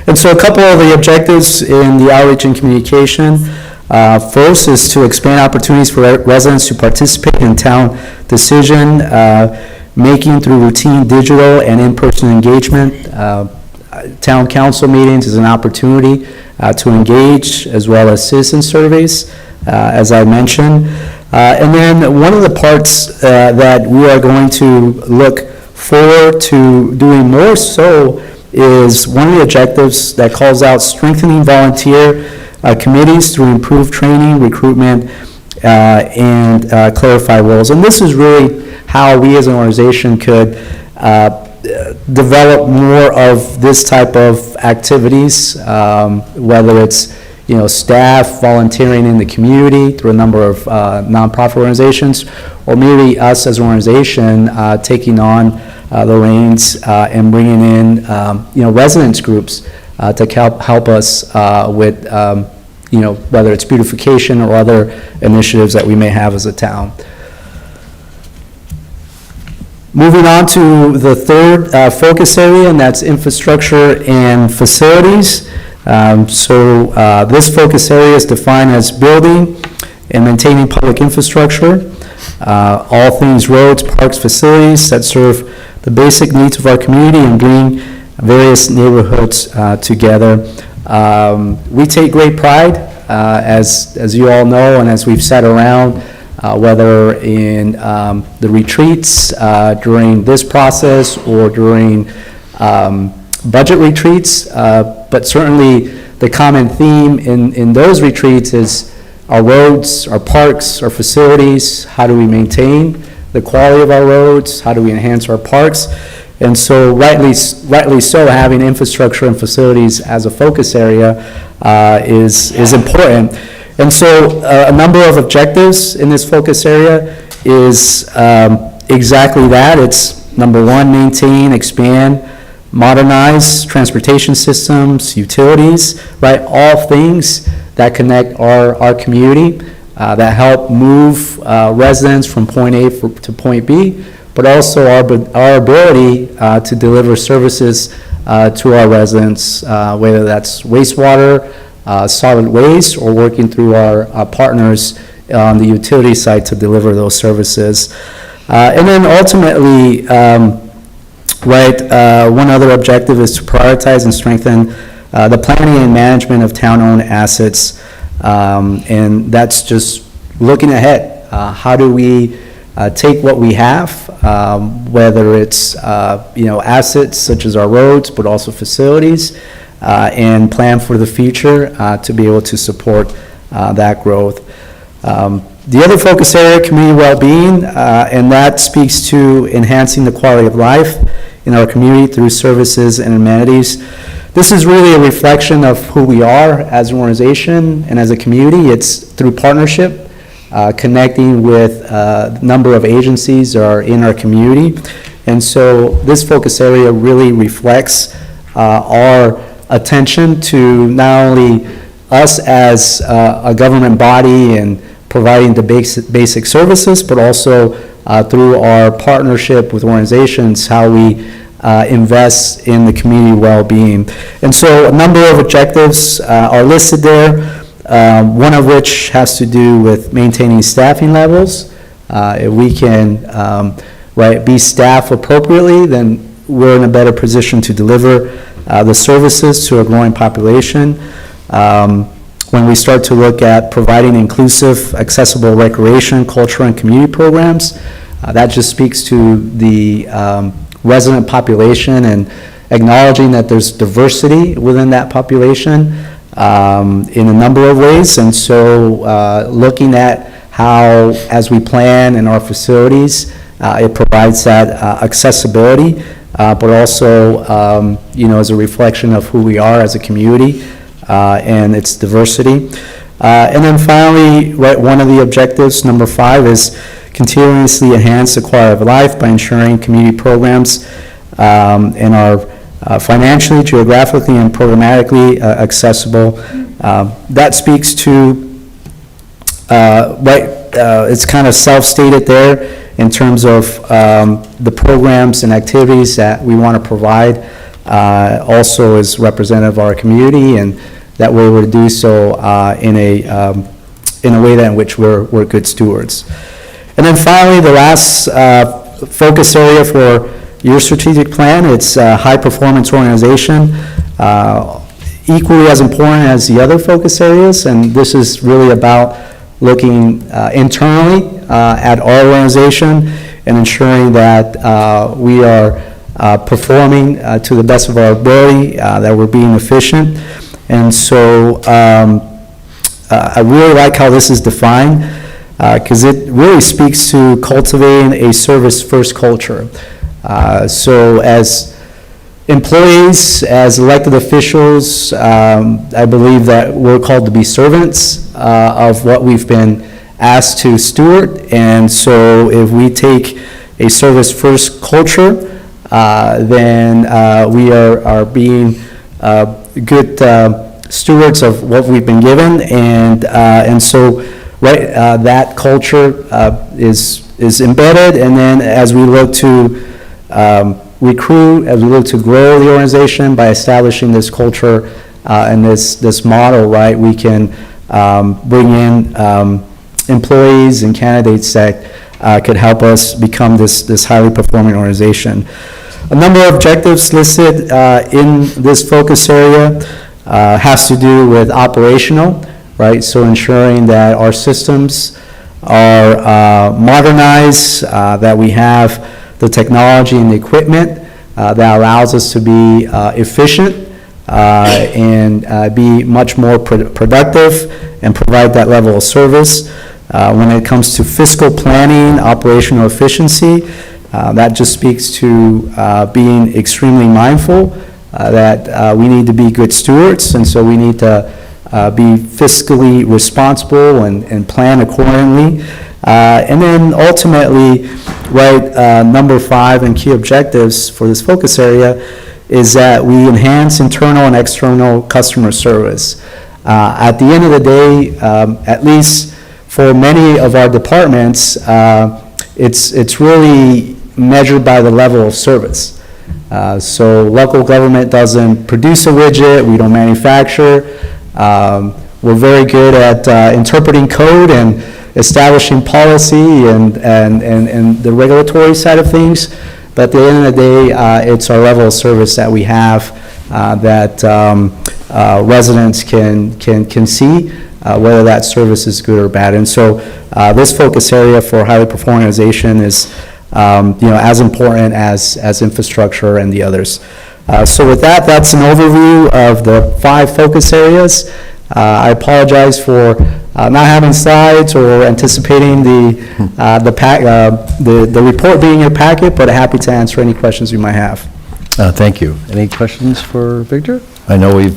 And so a couple of the objectives in the outreach and communication. First is to expand opportunities for residents to participate in town decision making through routine digital and in-person engagement. Town council meetings is an opportunity to engage, as well as citizen surveys, as I mentioned. And then one of the parts that we are going to look forward to doing more so is one of the objectives that calls out strengthening volunteer committees through improved training, recruitment, and clarify roles. And this is really how we as an organization could develop more of this type of activities, whether it's staff volunteering in the community through a number of nonprofit organizations, or maybe us as an organization taking on the reins and bringing in residents groups to help us with, whether it's beautification or other initiatives that we may have as a town. Moving on to the third focus area, and that's infrastructure and facilities. This focus area is defined as building and maintaining public infrastructure, all things roads, parks, facilities that serve the basic needs of our community and bring various neighborhoods together. We take great pride, as you all know, and as we've sat around, whether in the retreats during this process or during budget retreats, but certainly the common theme in those retreats is our roads, our parks, our facilities. How do we maintain the quality of our roads? How do we enhance our parks? And so rightly so, having infrastructure and facilities as a focus area is important. And so a number of objectives in this focus area is exactly that. It's number one, maintain, expand, modernize transportation systems, utilities, right? All things that connect our community, that help move residents from point A to point B, but also our ability to deliver services to our residents, whether that's wastewater, solid waste, or working through our partners on the utility side to deliver those services. And then ultimately, one other objective is to prioritize and strengthen the planning and management of town-owned assets, and that's just looking ahead. How do we take what we have, whether it's assets such as our roads, but also facilities, and plan for the future to be able to support that growth. The other focus area, community well-being, and that speaks to enhancing the quality of life in our community through services and amenities. This is really a reflection of who we are as an organization and as a community. It's through partnership, connecting with a number of agencies that are in our community. And so this focus area really reflects our attention to not only us as a government body and providing the basic services, but also through our partnership with organizations, how we invest in the community well-being. And so a number of objectives are listed there, one of which has to do with maintaining staffing levels. If we can be staffed appropriately, then we're in a better position to deliver the services to a growing population. When we start to look at providing inclusive, accessible recreation, culture, and community programs, that just speaks to the resident population and acknowledging that there's diversity within that population in a number of ways. And so looking at how, as we plan in our facilities, it provides that accessibility, but also, as a reflection of who we are as a community and its diversity. And then finally, one of the objectives, number 5, is continuously enhance the quality of life by ensuring community programs and are financially, geographically, and programmatically accessible. That speaks to, it's kind of self-stated there in terms of the programs and activities that we want to provide, also is representative of our community, and that we're able to do so in a way that in which we're good stewards. And then finally, the last focus area for your strategic plan, it's high-performance organization, equally as important as the other focus areas, and this is really about looking internally at our organization and ensuring that we are performing to the best of our ability, that we're being efficient. And so I really like how this is defined, because it really speaks to cultivating a service-first culture. So as employees, as elected officials, I believe that we're called to be servants of what we've been asked to steward. And so if we take a service-first culture, then we are being good stewards of what we've been given, and so, right, that culture is embedded, and then as we look to recruit, as we look to grow the organization by establishing this culture and this model, right, we can bring in employees and candidates that could help us become this highly performing organization. A number of objectives listed in this focus area has to do with operational, right? So ensuring that our systems are modernized, that we have the technology and the equipment that allows us to be efficient and be much more productive and provide that level of service. When it comes to fiscal planning, operational efficiency, that just speaks to being extremely mindful that we need to be good stewards, and so we need to be fiscally responsible and plan accordingly. And then ultimately, right, number 5 and key objectives for this focus area is that we enhance internal and external customer service. At the end of the day, at least for many of our departments, it's really measured by the level of service. So local government doesn't produce a widget, we don't manufacture. We're very good at interpreting code and establishing policy and the regulatory side of things. But at the end of the day, it's our level of service that we have that residents can see whether that service is good or bad. And so this focus area for highly performing organization is as important as infrastructure and the others. So with that, that's an overview of the 5 focus areas. I apologize for not having slides or anticipating the report being in your packet, but happy to answer any questions you might have. Thank you. Any questions for Victor? I know we've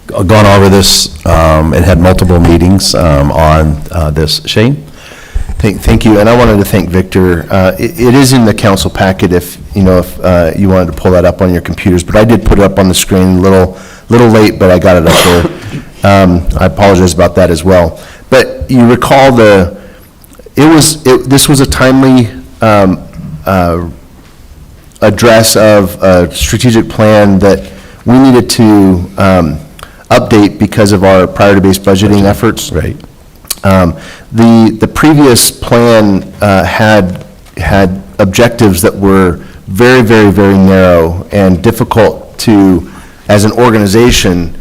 gone over this and had multiple meetings on this. Shane? Thank you, and I wanted to thank Victor. It is in the council packet if you wanted to pull that up on your computers, but I did put it up on the screen a little late, but I got it up there. I apologize about that as well. But you recall this was a timely address of a strategic plan that we needed to update because of our priority-based budgeting efforts. Right. The previous plan had objectives that were very, very, very narrow and difficult to, as an organization,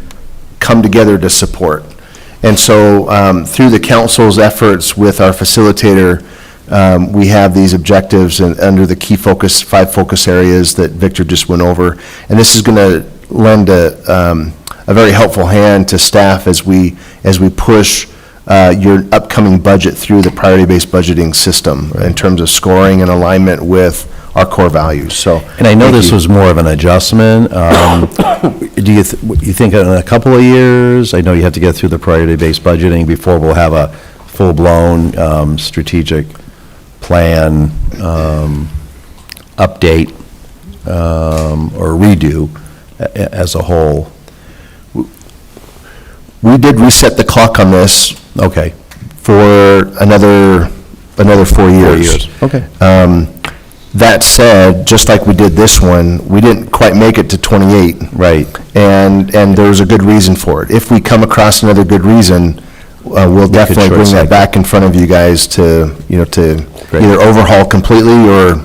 come together to support. And so through the council's efforts with our facilitator, we have these objectives and under the key 5 focus areas that Victor just went over. And this is going to lend a very helpful hand to staff as we push your upcoming budget through the priority-based budgeting system in terms of scoring and alignment with our core values. So, and I know this was more of an adjustment. Do you think in a couple of years? I know you have to get through the priority-based budgeting before we'll have a full-blown strategic plan update or redo as a whole. We did reset the clock on this. Okay. For another 4 years. Okay. That said, just like we did this one, we didn't quite make it to 28. Right. And there's a good reason for it. If we come across another good reason, we'll definitely bring that back in front of you guys to either overhaul completely or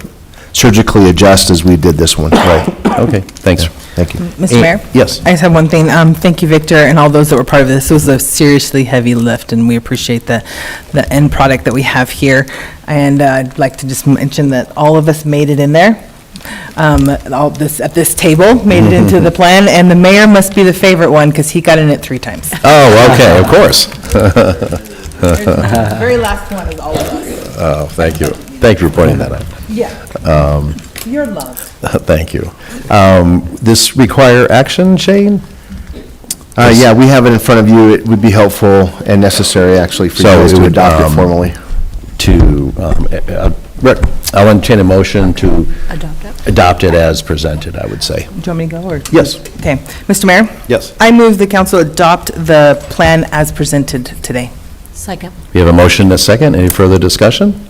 surgically adjust as we did this one. Right. Okay. Thanks. Thank you. Mr. Mayor? Yes. I just have one thing. Thank you, Victor, and all those that were part of this. It was a seriously heavy lift, and we appreciate the end product that we have here. And I'd like to just mention that all of us made it in there. All this at this table made it into the plan, and the mayor must be the favorite one because he got in it 3 times. Oh, okay, of course. The very last one is all of us. Oh, thank you. Thank you for pointing that out. Yeah. Your love. Thank you. This require action, Shane? Yeah, we have it in front of you. It would be helpful and necessary, actually, for you guys to adopt it formally. Rick, I'll entertain a motion to Adopt it. adopt it as presented, I would say. Do you want me to go, or? Yes. Okay. Mr. Mayor? Yes. I move the council adopt the plan as presented today. Second. We have a motion and a second. Any further discussion?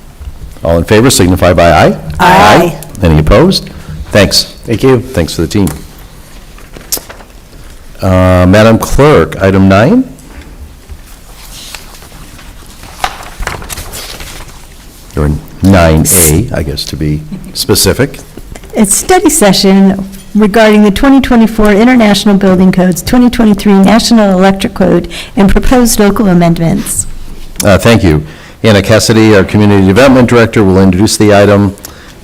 All in favor signify by aye. Aye. Any opposed? Thanks. Thank you. Thanks for the team. Madam Clerk, item 9. Or 9A, I guess, to be specific. It's study session regarding the 2024 International Building Codes, 2023 National Electric Code, and proposed local amendments. Thank you. Anna Cassidy, our Community Development Director, will introduce the item,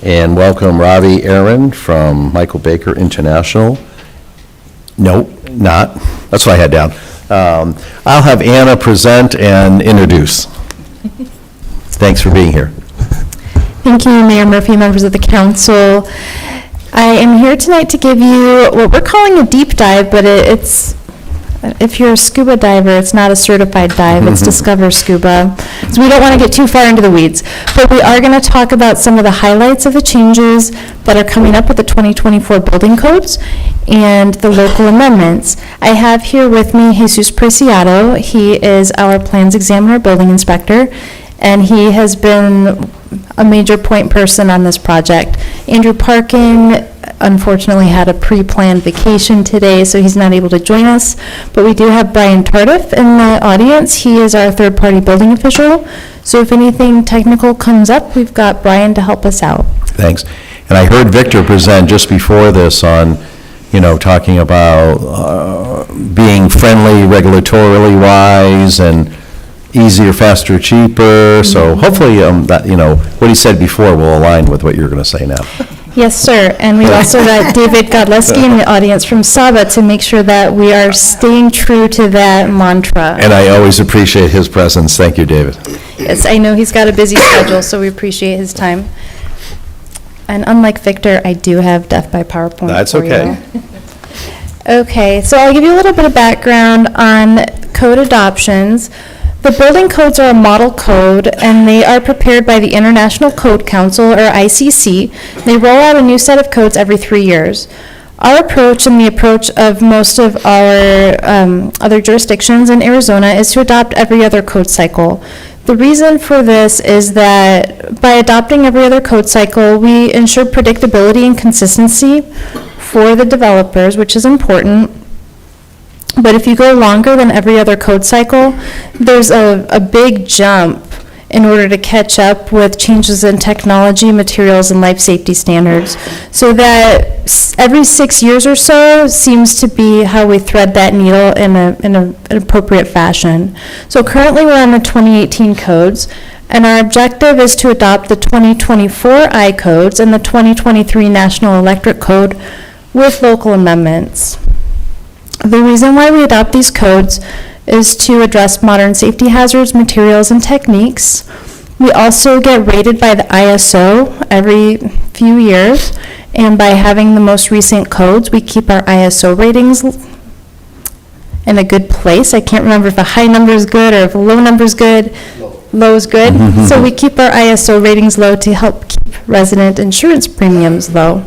and welcome Ravi Aaron from Michael Baker International. No, not. That's what I had down. I'll have Anna present and introduce. Thanks for being here. Thank you, Mayor Murphy, members of the council. I am here tonight to give you what we're calling a deep dive, but it's, if you're a scuba diver, it's not a certified dive, it's Discover Scuba. So we don't want to get too far into the weeds, but we are going to talk about some of the highlights of the changes that are coming up with the 2024 building codes and the local amendments. I have here with me Jesus Preciado. He is our plans examiner, building inspector, and he has been a major point person on this project. Andrew Parkin unfortunately had a pre-planned vacation today, so he's not able to join us. But we do have Brian Tardif in the audience. He is our third-party building official. So if anything technical comes up, we've got Brian to help us out. Thanks. And I heard Victor present just before this on, talking about being friendly regulatorily wise and easier, faster, cheaper. So hopefully that, what he said before will align with what you're going to say now. Yes, sir. And we've also got David Godleski in the audience from Saba to make sure that we are staying true to that mantra. And I always appreciate his presence. Thank you, David. Yes, I know he's got a busy schedule, so we appreciate his time. And unlike Victor, I do have death by PowerPoint. That's for okay. you. Okay, so I'll give you a little bit of background on code adoptions. The building codes are a model code, and they are prepared by the International Code Council, or ICC. They roll out a new set of codes every 3 years. Our approach and the approach of most of our other jurisdictions in Arizona is to adopt every other code cycle. The reason for this is that by adopting every other code cycle, we ensure predictability and consistency for the developers, which is important. But if you go longer than every other code cycle, there's a big jump in order to catch up with changes in technology, materials, and life safety standards. So that every 6 years or so seems to be how we thread that needle in an appropriate fashion. So currently we're on the 2018 codes, and our objective is to adopt the 2024 I codes and the 2023 National Electric Code with local amendments. The reason why we adopt these codes is to address modern safety hazards, materials, and techniques. We also get rated by the ISO every few years, and by having the most recent codes, we keep our ISO ratings in a good place. I can't remember if a high number is good or if a low number is good. Low is good. So we keep our ISO ratings low to help keep resident insurance premiums low.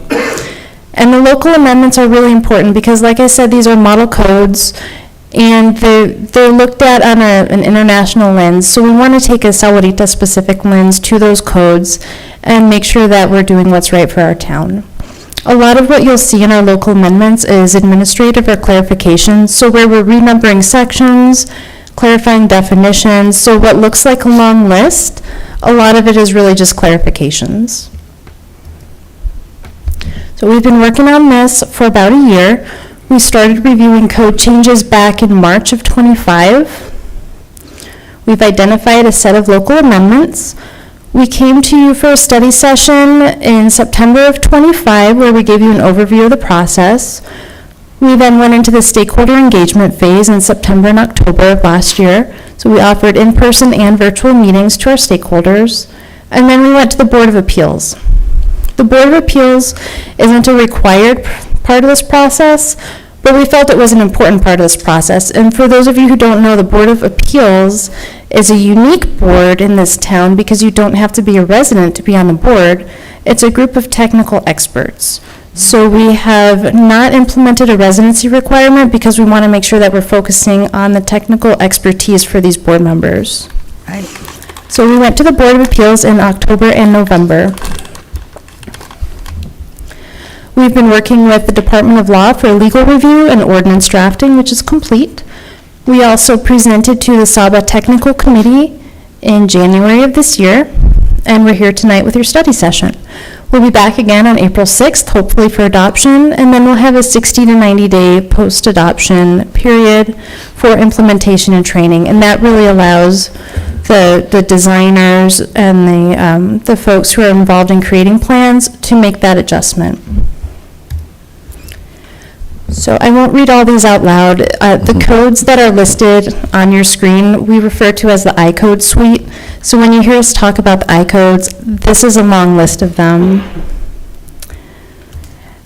And the local amendments are really important because, like I said, these are model codes, and they're looked at on an international lens. So we want to take a Sahuarita-specific lens to those codes and make sure that we're doing what's right for our town. A lot of what you'll see in our local amendments is administrative or clarifications, so where we're renumbering sections, clarifying definitions. So what looks like a long list, a lot of it is really just clarifications. So we've been working on this for about a year. We started reviewing code changes back in March of '25. We've identified a set of local amendments. We came to you for a study session in September of '25 where we gave you an overview of the process. We then went into the stakeholder engagement phase in September and October of last year. So we offered in-person and virtual meetings to our stakeholders. And then we went to the Board of Appeals. The Board of Appeals isn't a required part of this process, but we felt it was an important part of this process. And for those of you who don't know, the Board of Appeals is a unique board in this town because you don't have to be a resident to be on the board. It's a group of technical experts. So we have not implemented a residency requirement because we want to make sure that we're focusing on the technical expertise for these board members. Right. So we went to the Board of Appeals in October and November. We've been working with the Department of Law for legal review and ordinance drafting, which is complete. We also presented to the Saba Technical Committee in January of this year, and we're here tonight with your study session. We'll be back again on April 6th, hopefully for adoption, and then we'll have a 60 to 90-day post-adoption period for implementation and training, and that really allows the designers and the folks who are involved in creating plans to make that adjustment. So I won't read all these out loud. The codes that are listed on your screen, we refer to as the iCode suite. So when you hear us talk about the iCodes, this is a long list of them.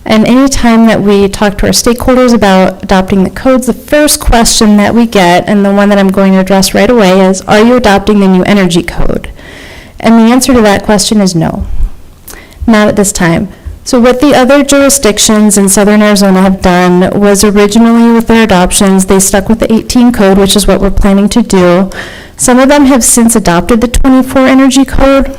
And anytime that we talk to our stakeholders about adopting the codes, the first question that we get, and the one that I'm going to address right away, is, are you adopting the new energy code? And the answer to that question is no, not at this time. So what the other jurisdictions in Southern Arizona have done was originally with their adoptions, they stuck with the 18 code, which is what we're planning to do. Some of them have since adopted the 24 energy code.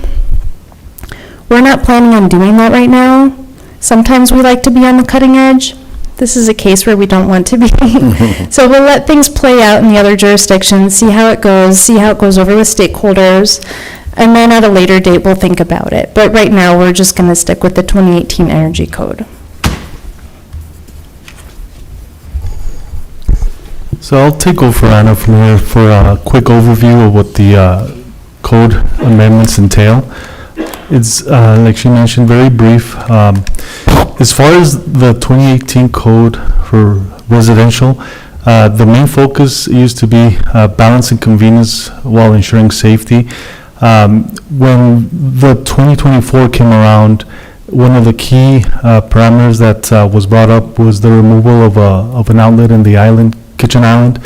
We're not planning on doing that right now. Sometimes we like to be on the cutting edge. This is a case where we don't want to be. So we'll let things play out in the other jurisdictions, see how it goes over with stakeholders, and then at a later date we'll think about it. But right now we're just going to stick with the 2018 energy code. So I'll take over, Anna, from here for a quick overview of what the code amendments entail. It's, like she mentioned, very brief. As far as the 2018 code for residential, the main focus used to be balancing convenience while ensuring safety. When the 2024 came around, one of the key parameters that was brought up was the removal of an outlet in the kitchen island.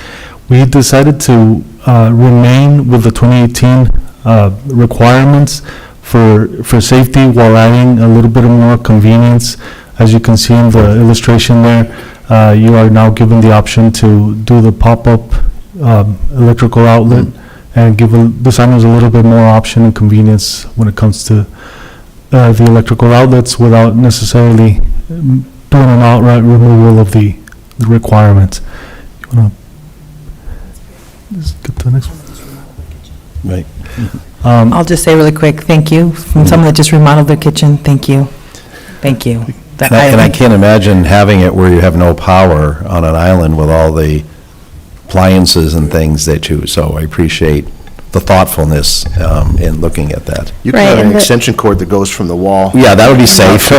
We decided to remain with the 2018 requirements for safety while adding a little bit more convenience. As you can see in the illustration there, you are now given the option to do the pop-up electrical outlet and give designers a little bit more option and convenience when it comes to the electrical outlets without necessarily doing an outright removal of the requirements. You want to just get to the next one? Right. I'll just say really quick, thank you, from someone that just remodeled their kitchen, thank you. Thank you. And I can't imagine having it where you have no power on an island with all the appliances and things that you, so I appreciate the thoughtfulness in looking at that. You can have an extension cord that goes from the wall. Yeah, that would be safe.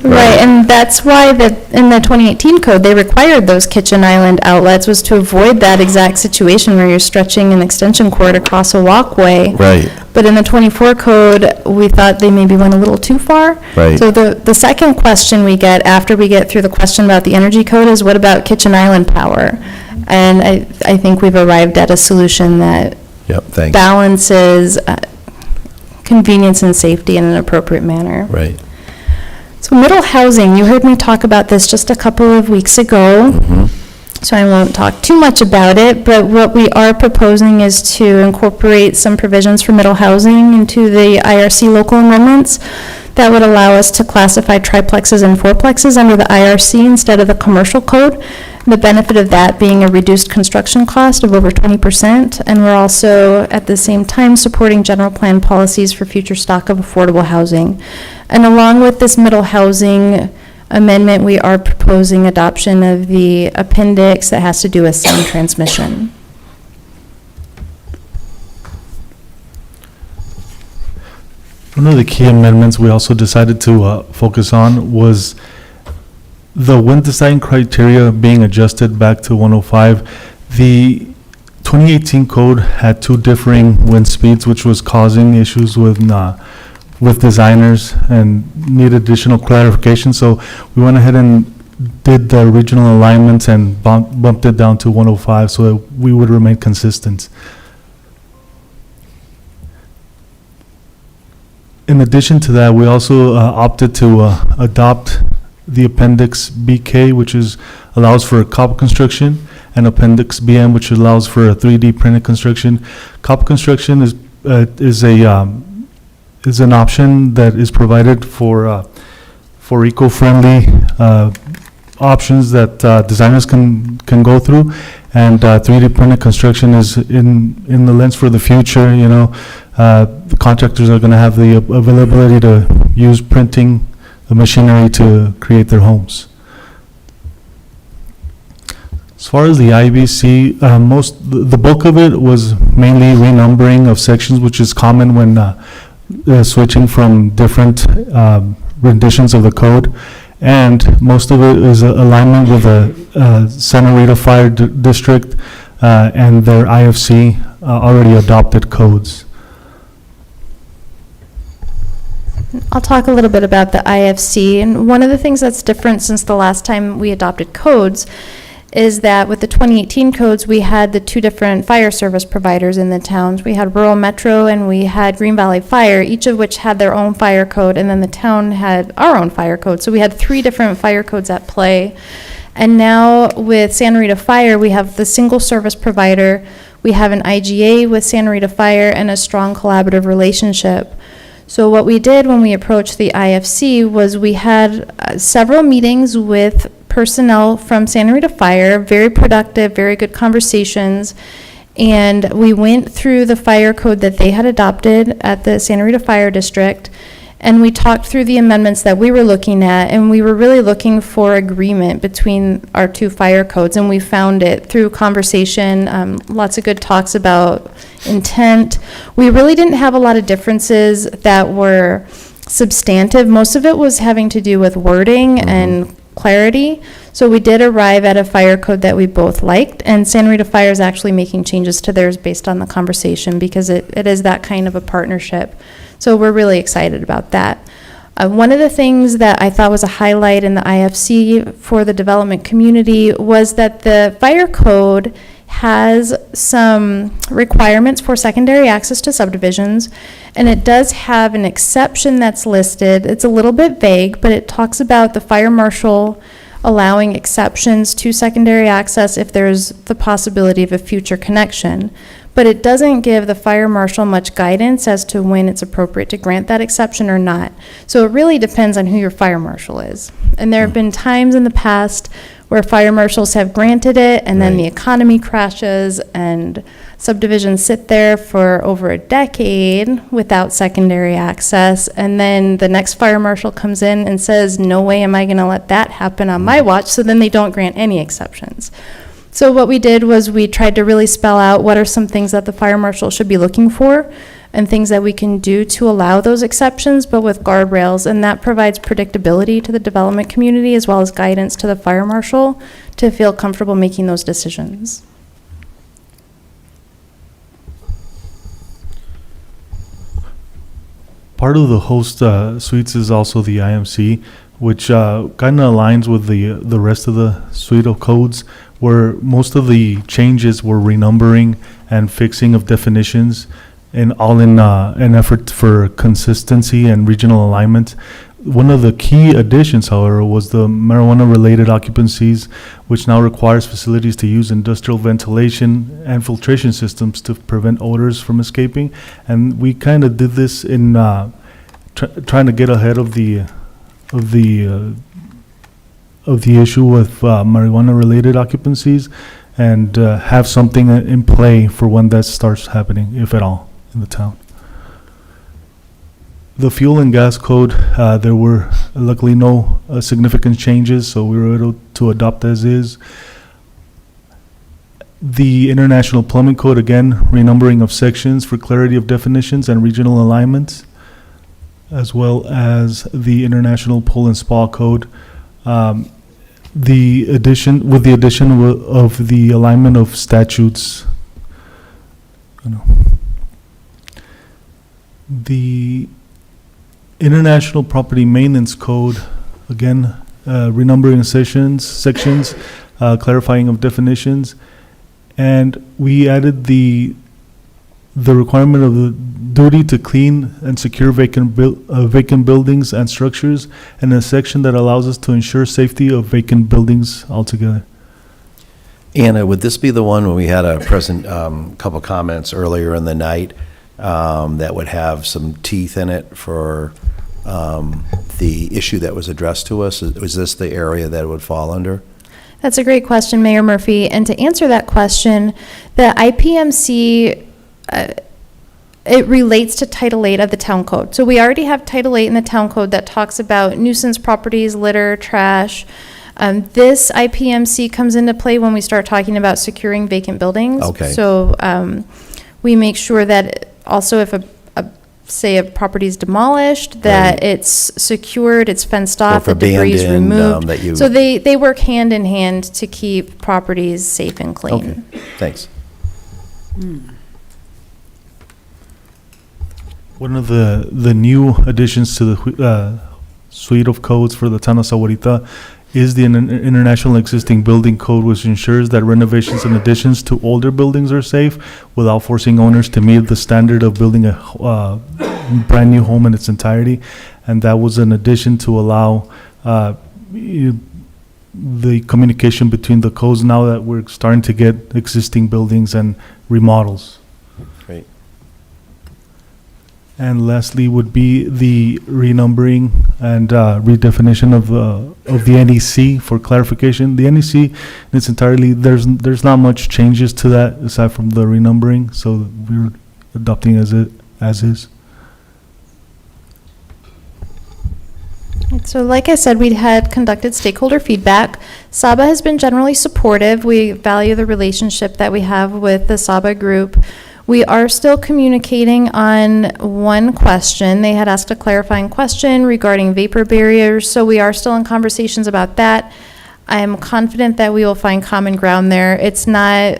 Right, and that's why in the 2018 code, they required those kitchen island outlets, was to avoid that exact situation where you're stretching an extension cord across a walkway. Right. But in the 24 code, we thought they maybe went a little too far. Right. So the second question we get after we get through the question about the energy code is, what about kitchen island power? And I think we've arrived at a solution that balances convenience and safety in an appropriate manner. Right. So middle housing, you heard me talk about this just a couple of weeks ago. So I won't talk too much about it, but what we are proposing is to incorporate some provisions for middle housing into the IRC local amendments that would allow us to classify triplexes and fourplexes under the IRC instead of the commercial code. The benefit of that being a reduced construction cost of over 20%, and we're also at the same time supporting general plan policies for future stock of affordable housing. And along with this middle housing amendment, we are proposing adoption of the appendix that has to do with sound transmission. One of the key amendments we also decided to focus on was the wind design criteria being adjusted back to 105. The 2018 code had two differing wind speeds, which was causing issues with designers and need additional clarification. So we went ahead and did the original alignments and bumped it down to 105 so that we would remain consistent. In addition to that, we also opted to adopt the Appendix BK, which allows for copper construction, and Appendix BM, which allows for a 3D printed construction. Copper construction is an option that is provided for eco-friendly options that designers can go through, and 3D printed construction is in the lens for the future. You know, the contractors are going to have the availability to use printing machinery to create their homes. As far as the IBC, the bulk of it was mainly renumbering of sections, which is common when switching from different renditions of the code, and most of it is alignment with the Santa Rita Fire District and their IFC already adopted codes. I'll talk a little bit about the IFC, and one of the things that's different since the last time we adopted codes is that with the 2018 codes, we had the two different fire service providers in the towns. We had Rural Metro and we had Green Valley Fire, each of which had their own fire code, and then the town had our own fire code. So we had 3 different fire codes at play. And now with Santa Rita Fire, we have the single service provider, we have an IGA with Santa Rita Fire, and a strong collaborative relationship. So what we did when we approached the IFC was we had several meetings with personnel from Santa Rita Fire, very productive, very good conversations, and we went through the fire code that they had adopted at the Santa Rita Fire District, and we talked through the amendments that we were looking at, and we were really looking for agreement between our 2 fire codes, and we found it through conversation, lots of good talks about intent. We really didn't have a lot of differences that were substantive. Most of it was having to do with wording and clarity. So we did arrive at a fire code that we both liked, and Santa Rita Fire is actually making changes to theirs based on the conversation, because it is that kind of a partnership. So we're really excited about that. One of the things that I thought was a highlight in the IFC for the development community was that the fire code has some requirements for secondary access to subdivisions, and it does have an exception that's listed. It's a little bit vague, but it talks about the fire marshal allowing exceptions to secondary access if there's the possibility of a future connection. But it doesn't give the fire marshal much guidance as to when it's appropriate to grant that exception or not. So it really depends on who your fire marshal is. And there have been times in the past where fire marshals have granted it, and then the economy crashes and subdivisions sit there for over a decade without secondary access, and then the next fire marshal comes in and says, no way am I going to let that happen on my watch, so then they don't grant any exceptions. So what we did was we tried to really spell out what are some things that the fire marshal should be looking for and things that we can do to allow those exceptions, but with guardrails, and that provides predictability to the development community as well as guidance to the fire marshal to feel comfortable making those decisions. Part of the host suites is also the IMC, which kind of aligns with the rest of the suite of codes, where most of the changes were renumbering and fixing of definitions, and all in an effort for consistency and regional alignment. One of the key additions, however, was the marijuana-related occupancies, which now requires facilities to use industrial ventilation and filtration systems to prevent odors from escaping. And we kind of did this in trying to get ahead of the issue with marijuana-related occupancies, and have something in play for when that starts happening, if at all, in the town. The fuel and gas code, there were luckily no significant changes, so we were able to adopt as is. The International Plumbing Code, again, renumbering of sections for clarity of definitions and regional alignment, as well as the International Pool and Spa Code. With the addition of the alignment of statutes. The International Property Maintenance Code, again, renumbering sections, clarifying of definitions, and we added the requirement of the duty to clean and secure vacant buildings and structures, and a section that allows us to ensure safety of vacant buildings altogether. Anna, would this be the one when we had a couple comments earlier in the night that would have some teeth in it for the issue that was addressed to us? Was this the area that it would fall under? That's a great question, Mayor Murphy. And to answer that question, the IPMC, it relates to Title 8 of the Town Code. So we already have Title 8 in the Town Code that talks about nuisance properties, litter, trash. This IPMC comes into play when we start talking about securing vacant buildings. Okay. So we make sure that also if say a property is demolished, that it's secured, it's fenced off, the debris is removed. So they work hand in hand to keep properties safe and clean. Okay, thanks. One of the new additions to the suite of codes for the town of Sahuarita is the international existing building code, which ensures that renovations and additions to older buildings are safe without forcing owners to meet the standard of building a brand new home in its entirety. And that was an addition to allow the communication between the codes now that we're starting to get existing buildings and remodels. Great. And lastly would be the renumbering and redefinition of the NEC for clarification. The NEC in its entirety, there's not much changes to that aside from the renumbering, so we're adopting as is. So like I said, we had conducted stakeholder feedback. SABA has been generally supportive. We value the relationship that we have with the SABA group. We are still communicating on one question. They had asked a clarifying question regarding vapor barriers, so we are still in conversations about that. I am confident that we will find common ground there.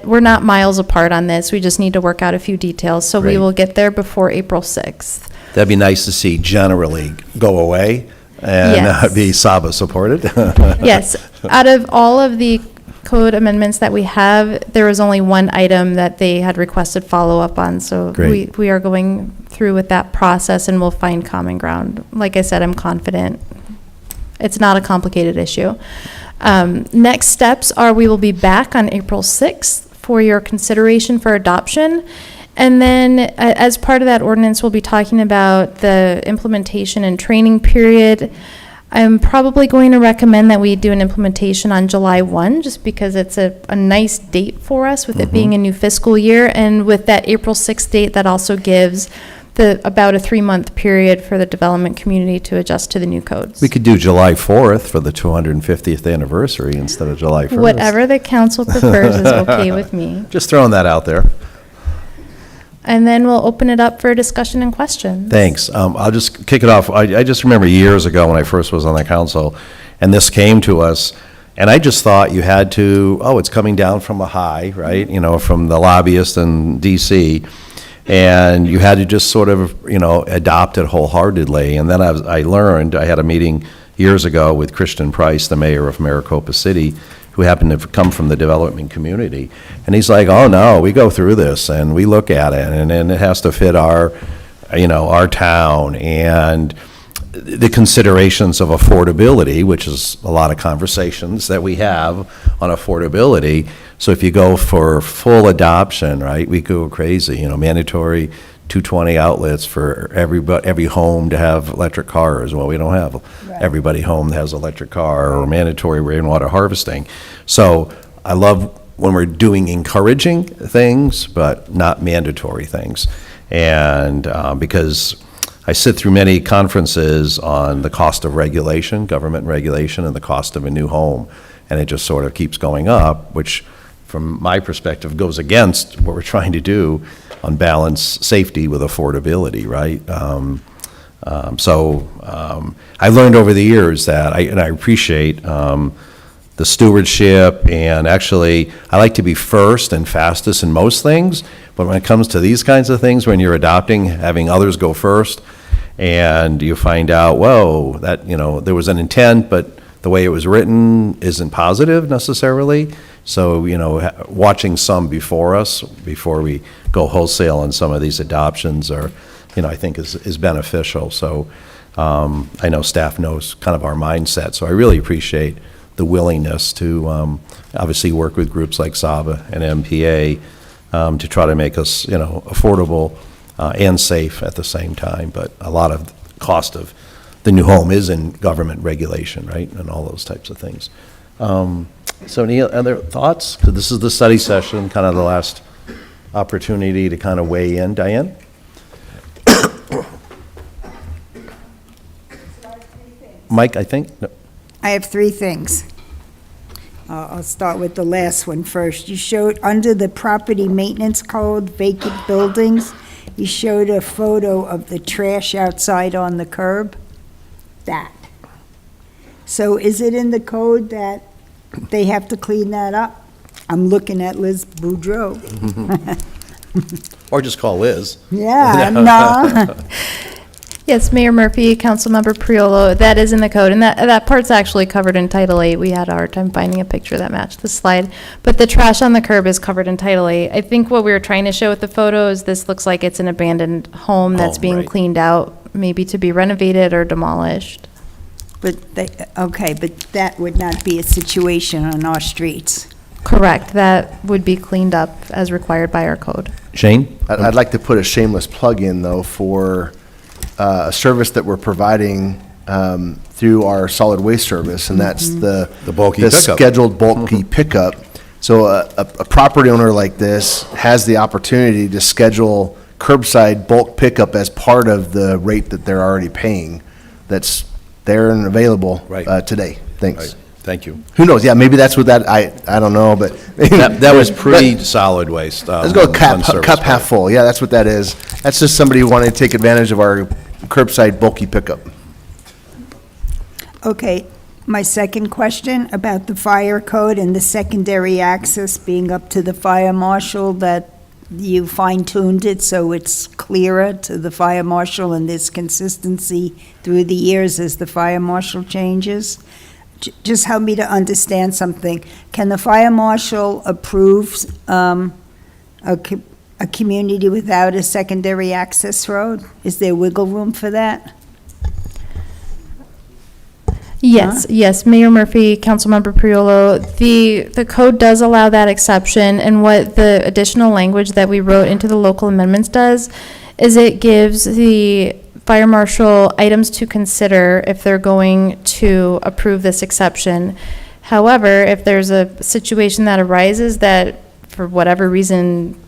We're not miles apart on this. We just need to work out a few details, so we Great. will get there before April 6th. That'd be nice to see generally go away and Yes. be SABA supported. Yes, out of all of the code amendments that we have, there was only one item that they had requested follow-up on, so Great. we are going through with that process and we'll find common ground. Like I said, I'm confident. It's not a complicated issue. Next steps are we will be back on April 6th for your consideration for adoption. And then as part of that ordinance, we'll be talking about the implementation and training period. I'm probably going to recommend that we do an implementation on July 1, just because it's a nice date for us with it being a new fiscal year. And with that April 6th date, that also gives about a 3-month period for the development community to adjust to the new codes. We could do July 4th for the 250th anniversary instead of July 1st. Whatever the council prefers is okay with me. Just throwing that out there. And then we'll open it up for discussion and questions. Thanks. I'll just kick it off. I just remember years ago when I first was on the council, and this came to us, and I just thought you had to, it's coming down from a high, right? You know, from the lobbyists in D.C., and you had to just sort of, adopt it wholeheartedly. And then I learned, I had a meeting years ago with Christian Price, the mayor of Maricopa City, who happened to come from the development community. And he's like, oh no, we go through this and we look at it and it has to fit our town and the considerations of affordability, which is a lot of conversations that we have on affordability. So if you go for full adoption, right, we go crazy, mandatory 220 outlets for every home to have electric cars. Well, we don't have everybody home that has electric car, or mandatory rainwater harvesting. So I love when we're doing encouraging things, but not mandatory things. And because I sit through many conferences on the cost of regulation, government regulation, and the cost of a new home, and it just sort of keeps going up, which from my perspective goes against what we're trying to do on balance safety with affordability, right? I learned over the years that, I appreciate the stewardship, and actually, I like to be first and fastest in most things, but when it comes to these kinds of things, when you're adopting, having others go first, and you find out, whoa, that, there was an intent, but the way it was written isn't positive necessarily. So, watching some before us, before we go wholesale on some of these adoptions I think is beneficial. So I know staff knows kind of our mindset. So I really appreciate the willingness to obviously work with groups like SABA and MPA to try to make us, affordable and safe at the same time. But a lot of cost of the new home is in government regulation, right, and all those types of things. So any other thoughts? 'Cause this is the study session, kind of the last opportunity to kind of weigh in. Diane? Mike, I think? No. I have three things. I'll start with the last one first. You showed, under the property maintenance code, vacant buildings, you showed a photo of the trash outside on the curb. That. So is it in the code that they have to clean that up? I'm looking at Liz Boudreau. Or just call Liz. Yeah, no. Yes, Mayor Murphy, Councilmember Priolo, that is in the code, and that part's actually covered in Title 8. We had a hard time finding a picture that matched the slide, but the trash on the curb is covered in Title 8. I think what we were trying to show with the photo is this looks like it's an abandoned home that's being right. cleaned out, maybe to be renovated or demolished. But that would not be a situation on our streets. Correct, that would be cleaned up as required by our code. Shane? I'd like to put a shameless plug in, though, for a service that we're providing through our solid waste service, and that's the bulky pickup. scheduled bulky pickup. So a property owner like this has the opportunity to schedule curbside bulk pickup as part of the rate that they're already paying. That's there and available today. Thanks. Right. Thank you. Who knows? Yeah, maybe that's what that, I don't know, but. That was pre-solid waste. Let's go cup service half full. Yeah, that's what that is. That's just somebody wanting to take advantage of our curbside bulky pickup. Okay, my second question about the fire code and the secondary access being up to the fire marshal, that you fine-tuned it so it's clearer to the fire marshal and there's consistency through the years as the fire marshal changes. Just help me to understand something. Can the fire marshal approve a community without a secondary access road? Is there wiggle room for that? Yes, yes, Mayor Murphy, Councilmember Priolo, the code does allow that exception, and what the additional language that we wrote into the local amendments does is it gives the fire marshal items to consider if they're going to approve this exception. However, if there's a situation that arises that, for whatever reason,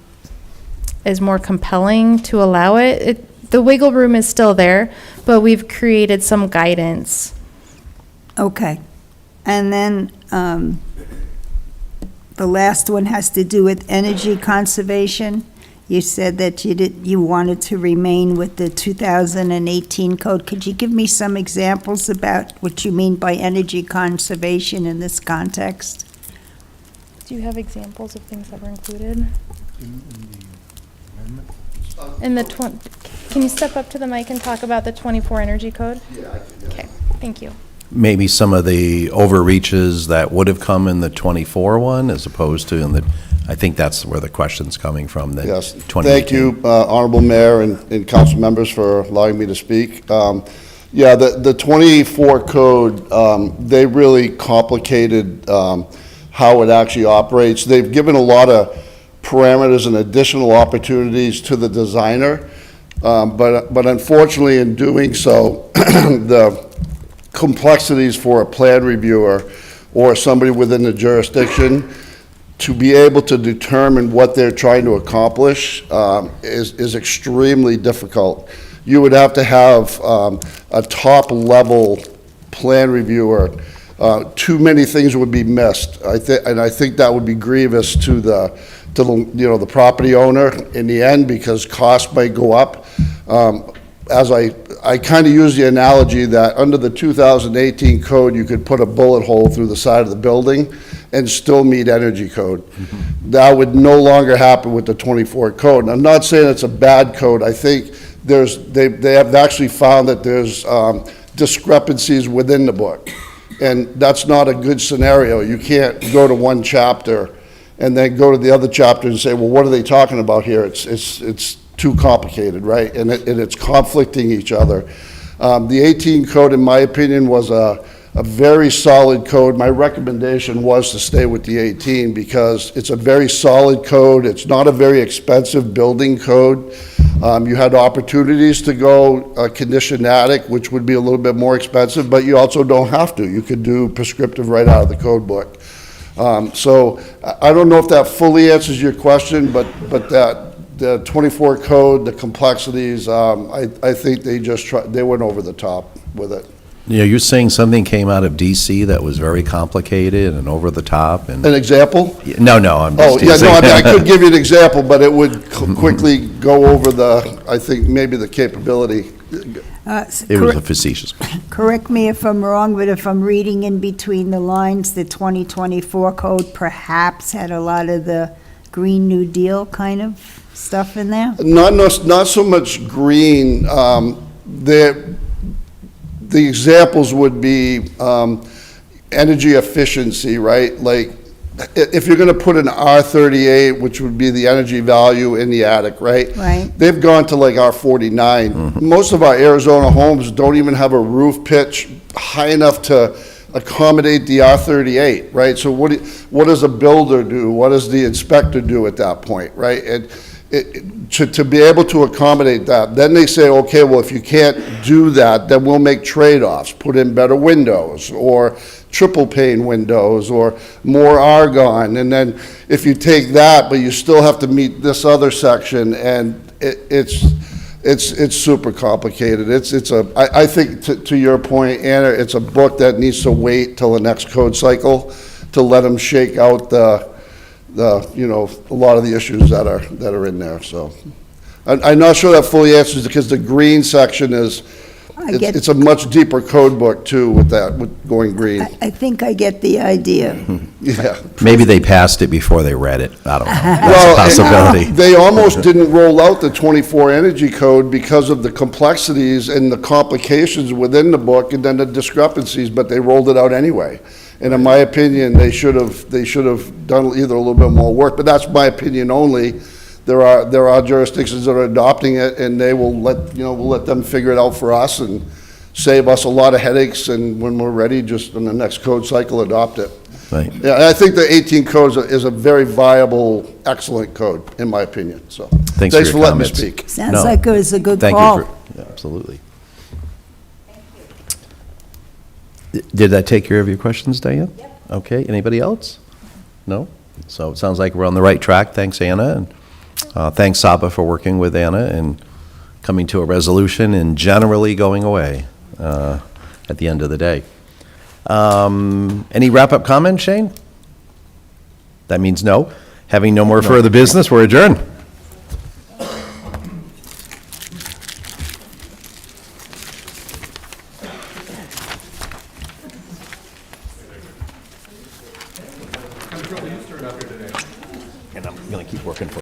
is more compelling to allow it, the wiggle room is still there, but we've created some guidance. Okay. And then the last one has to do with energy conservation. You said that you wanted to remain with the 2018 code. Could you give me some examples about what you mean by energy conservation in this context? Do you have examples of things that were included? In the can you step up to the mic and talk about the 24 energy code? Yeah, I can. Okay, thank you. Maybe some of the overreaches that would have come in the 24 one as opposed to in the, I think that's where the question's coming from. The Yes, 2018. thank you, Honorable Mayor and council members, for allowing me to speak. Yeah, the 24 code, they really complicated how it actually operates. They've given a lot of parameters and additional opportunities to the designer, but unfortunately in doing so, the complexities for a plan reviewer or somebody within the jurisdiction to be able to determine what they're trying to accomplish is extremely difficult. You would have to have a top-level plan reviewer. Too many things would be missed. And I think that would be grievous to the property owner in the end, because costs might go up. As I kind of use the analogy that under the 2018 code, you could put a bullet hole through the side of the building and still meet energy code. Mm-hmm. That would no longer happen with the 24 code. And I'm not saying it's a bad code. I think they have actually found that there's discrepancies within the book. And that's not a good scenario. You can't go to one chapter and then go to the other chapter and say, well, what are they talking about here? It's too complicated, right? And it's conflicting each other. The 18 code, in my opinion, was a very solid code. My recommendation was to stay with the 18 because it's a very solid code. It's not a very expensive building code. You had opportunities to go conditioned attic, which would be a little bit more expensive, but you also don't have to. You could do prescriptive right out of the code book. So I don't know if that fully answers your question, but the 24 code, the complexities, I think they went over the top with it. You know, you're saying something came out of DC that was very complicated and over the top and... An example? No, I'm just Oh, yeah, teasing. no, I mean, I could give you an example, but it would quickly go over I think, maybe the capability. It was a facetious. Correct me if I'm wrong, but if I'm reading in between the lines, the 2024 code perhaps had a lot of the Green New Deal kind of stuff in there? Not so much green. The examples would be energy efficiency, right? Like, if you're gonna put an R38, which would be the energy value in the attic, right? Right. They've gone to like R49. Most of our Arizona homes don't even have a roof pitch high enough to accommodate the R38, right? So what does a builder do? What does the inspector do at that point, right? And to be able to accommodate that, then they say, okay, well, if you can't do that, then we'll make trade-offs, put in better windows, or triple pane windows, or more argon, and then if you take that, but you still have to meet this other section, and it's super complicated. I think, to your point, Anna, it's a book that needs to wait till the next code cycle to let them shake out a lot of the issues that are in there, so. I'm not sure that fully answers it, because the green section it's a much deeper code book too with going green. I think I get the idea. Yeah. Maybe they passed it before they read it. I don't know. That's Well, a possibility. They almost didn't roll out the 24 energy code because of the complexities and the complications within the book and then the discrepancies, but they rolled it out anyway. And in my opinion, they should have done either a little bit more work, but that's my opinion only. There are jurisdictions that are adopting it, and we'll let them figure it out for us and save us a lot of headaches, and when we're ready, just in the next code cycle, adopt it. Right. Yeah, and I think the 18 code is a very viable, excellent code, in my opinion, so. Thanks for for your letting me comments. speak. Sounds like it was a good Thank call. you for, yeah, absolutely. Did that take care of your questions, Diane? Yep. Okay, anybody else? No? So it sounds like we're on the right track. Thanks, Anna, and thanks, Saba, for working with Anna and coming to a resolution and generally going away at the end of the day. Any wrap-up comments, Shane? That means no. Having no more further business, we're adjourned. And I'm going to keep working for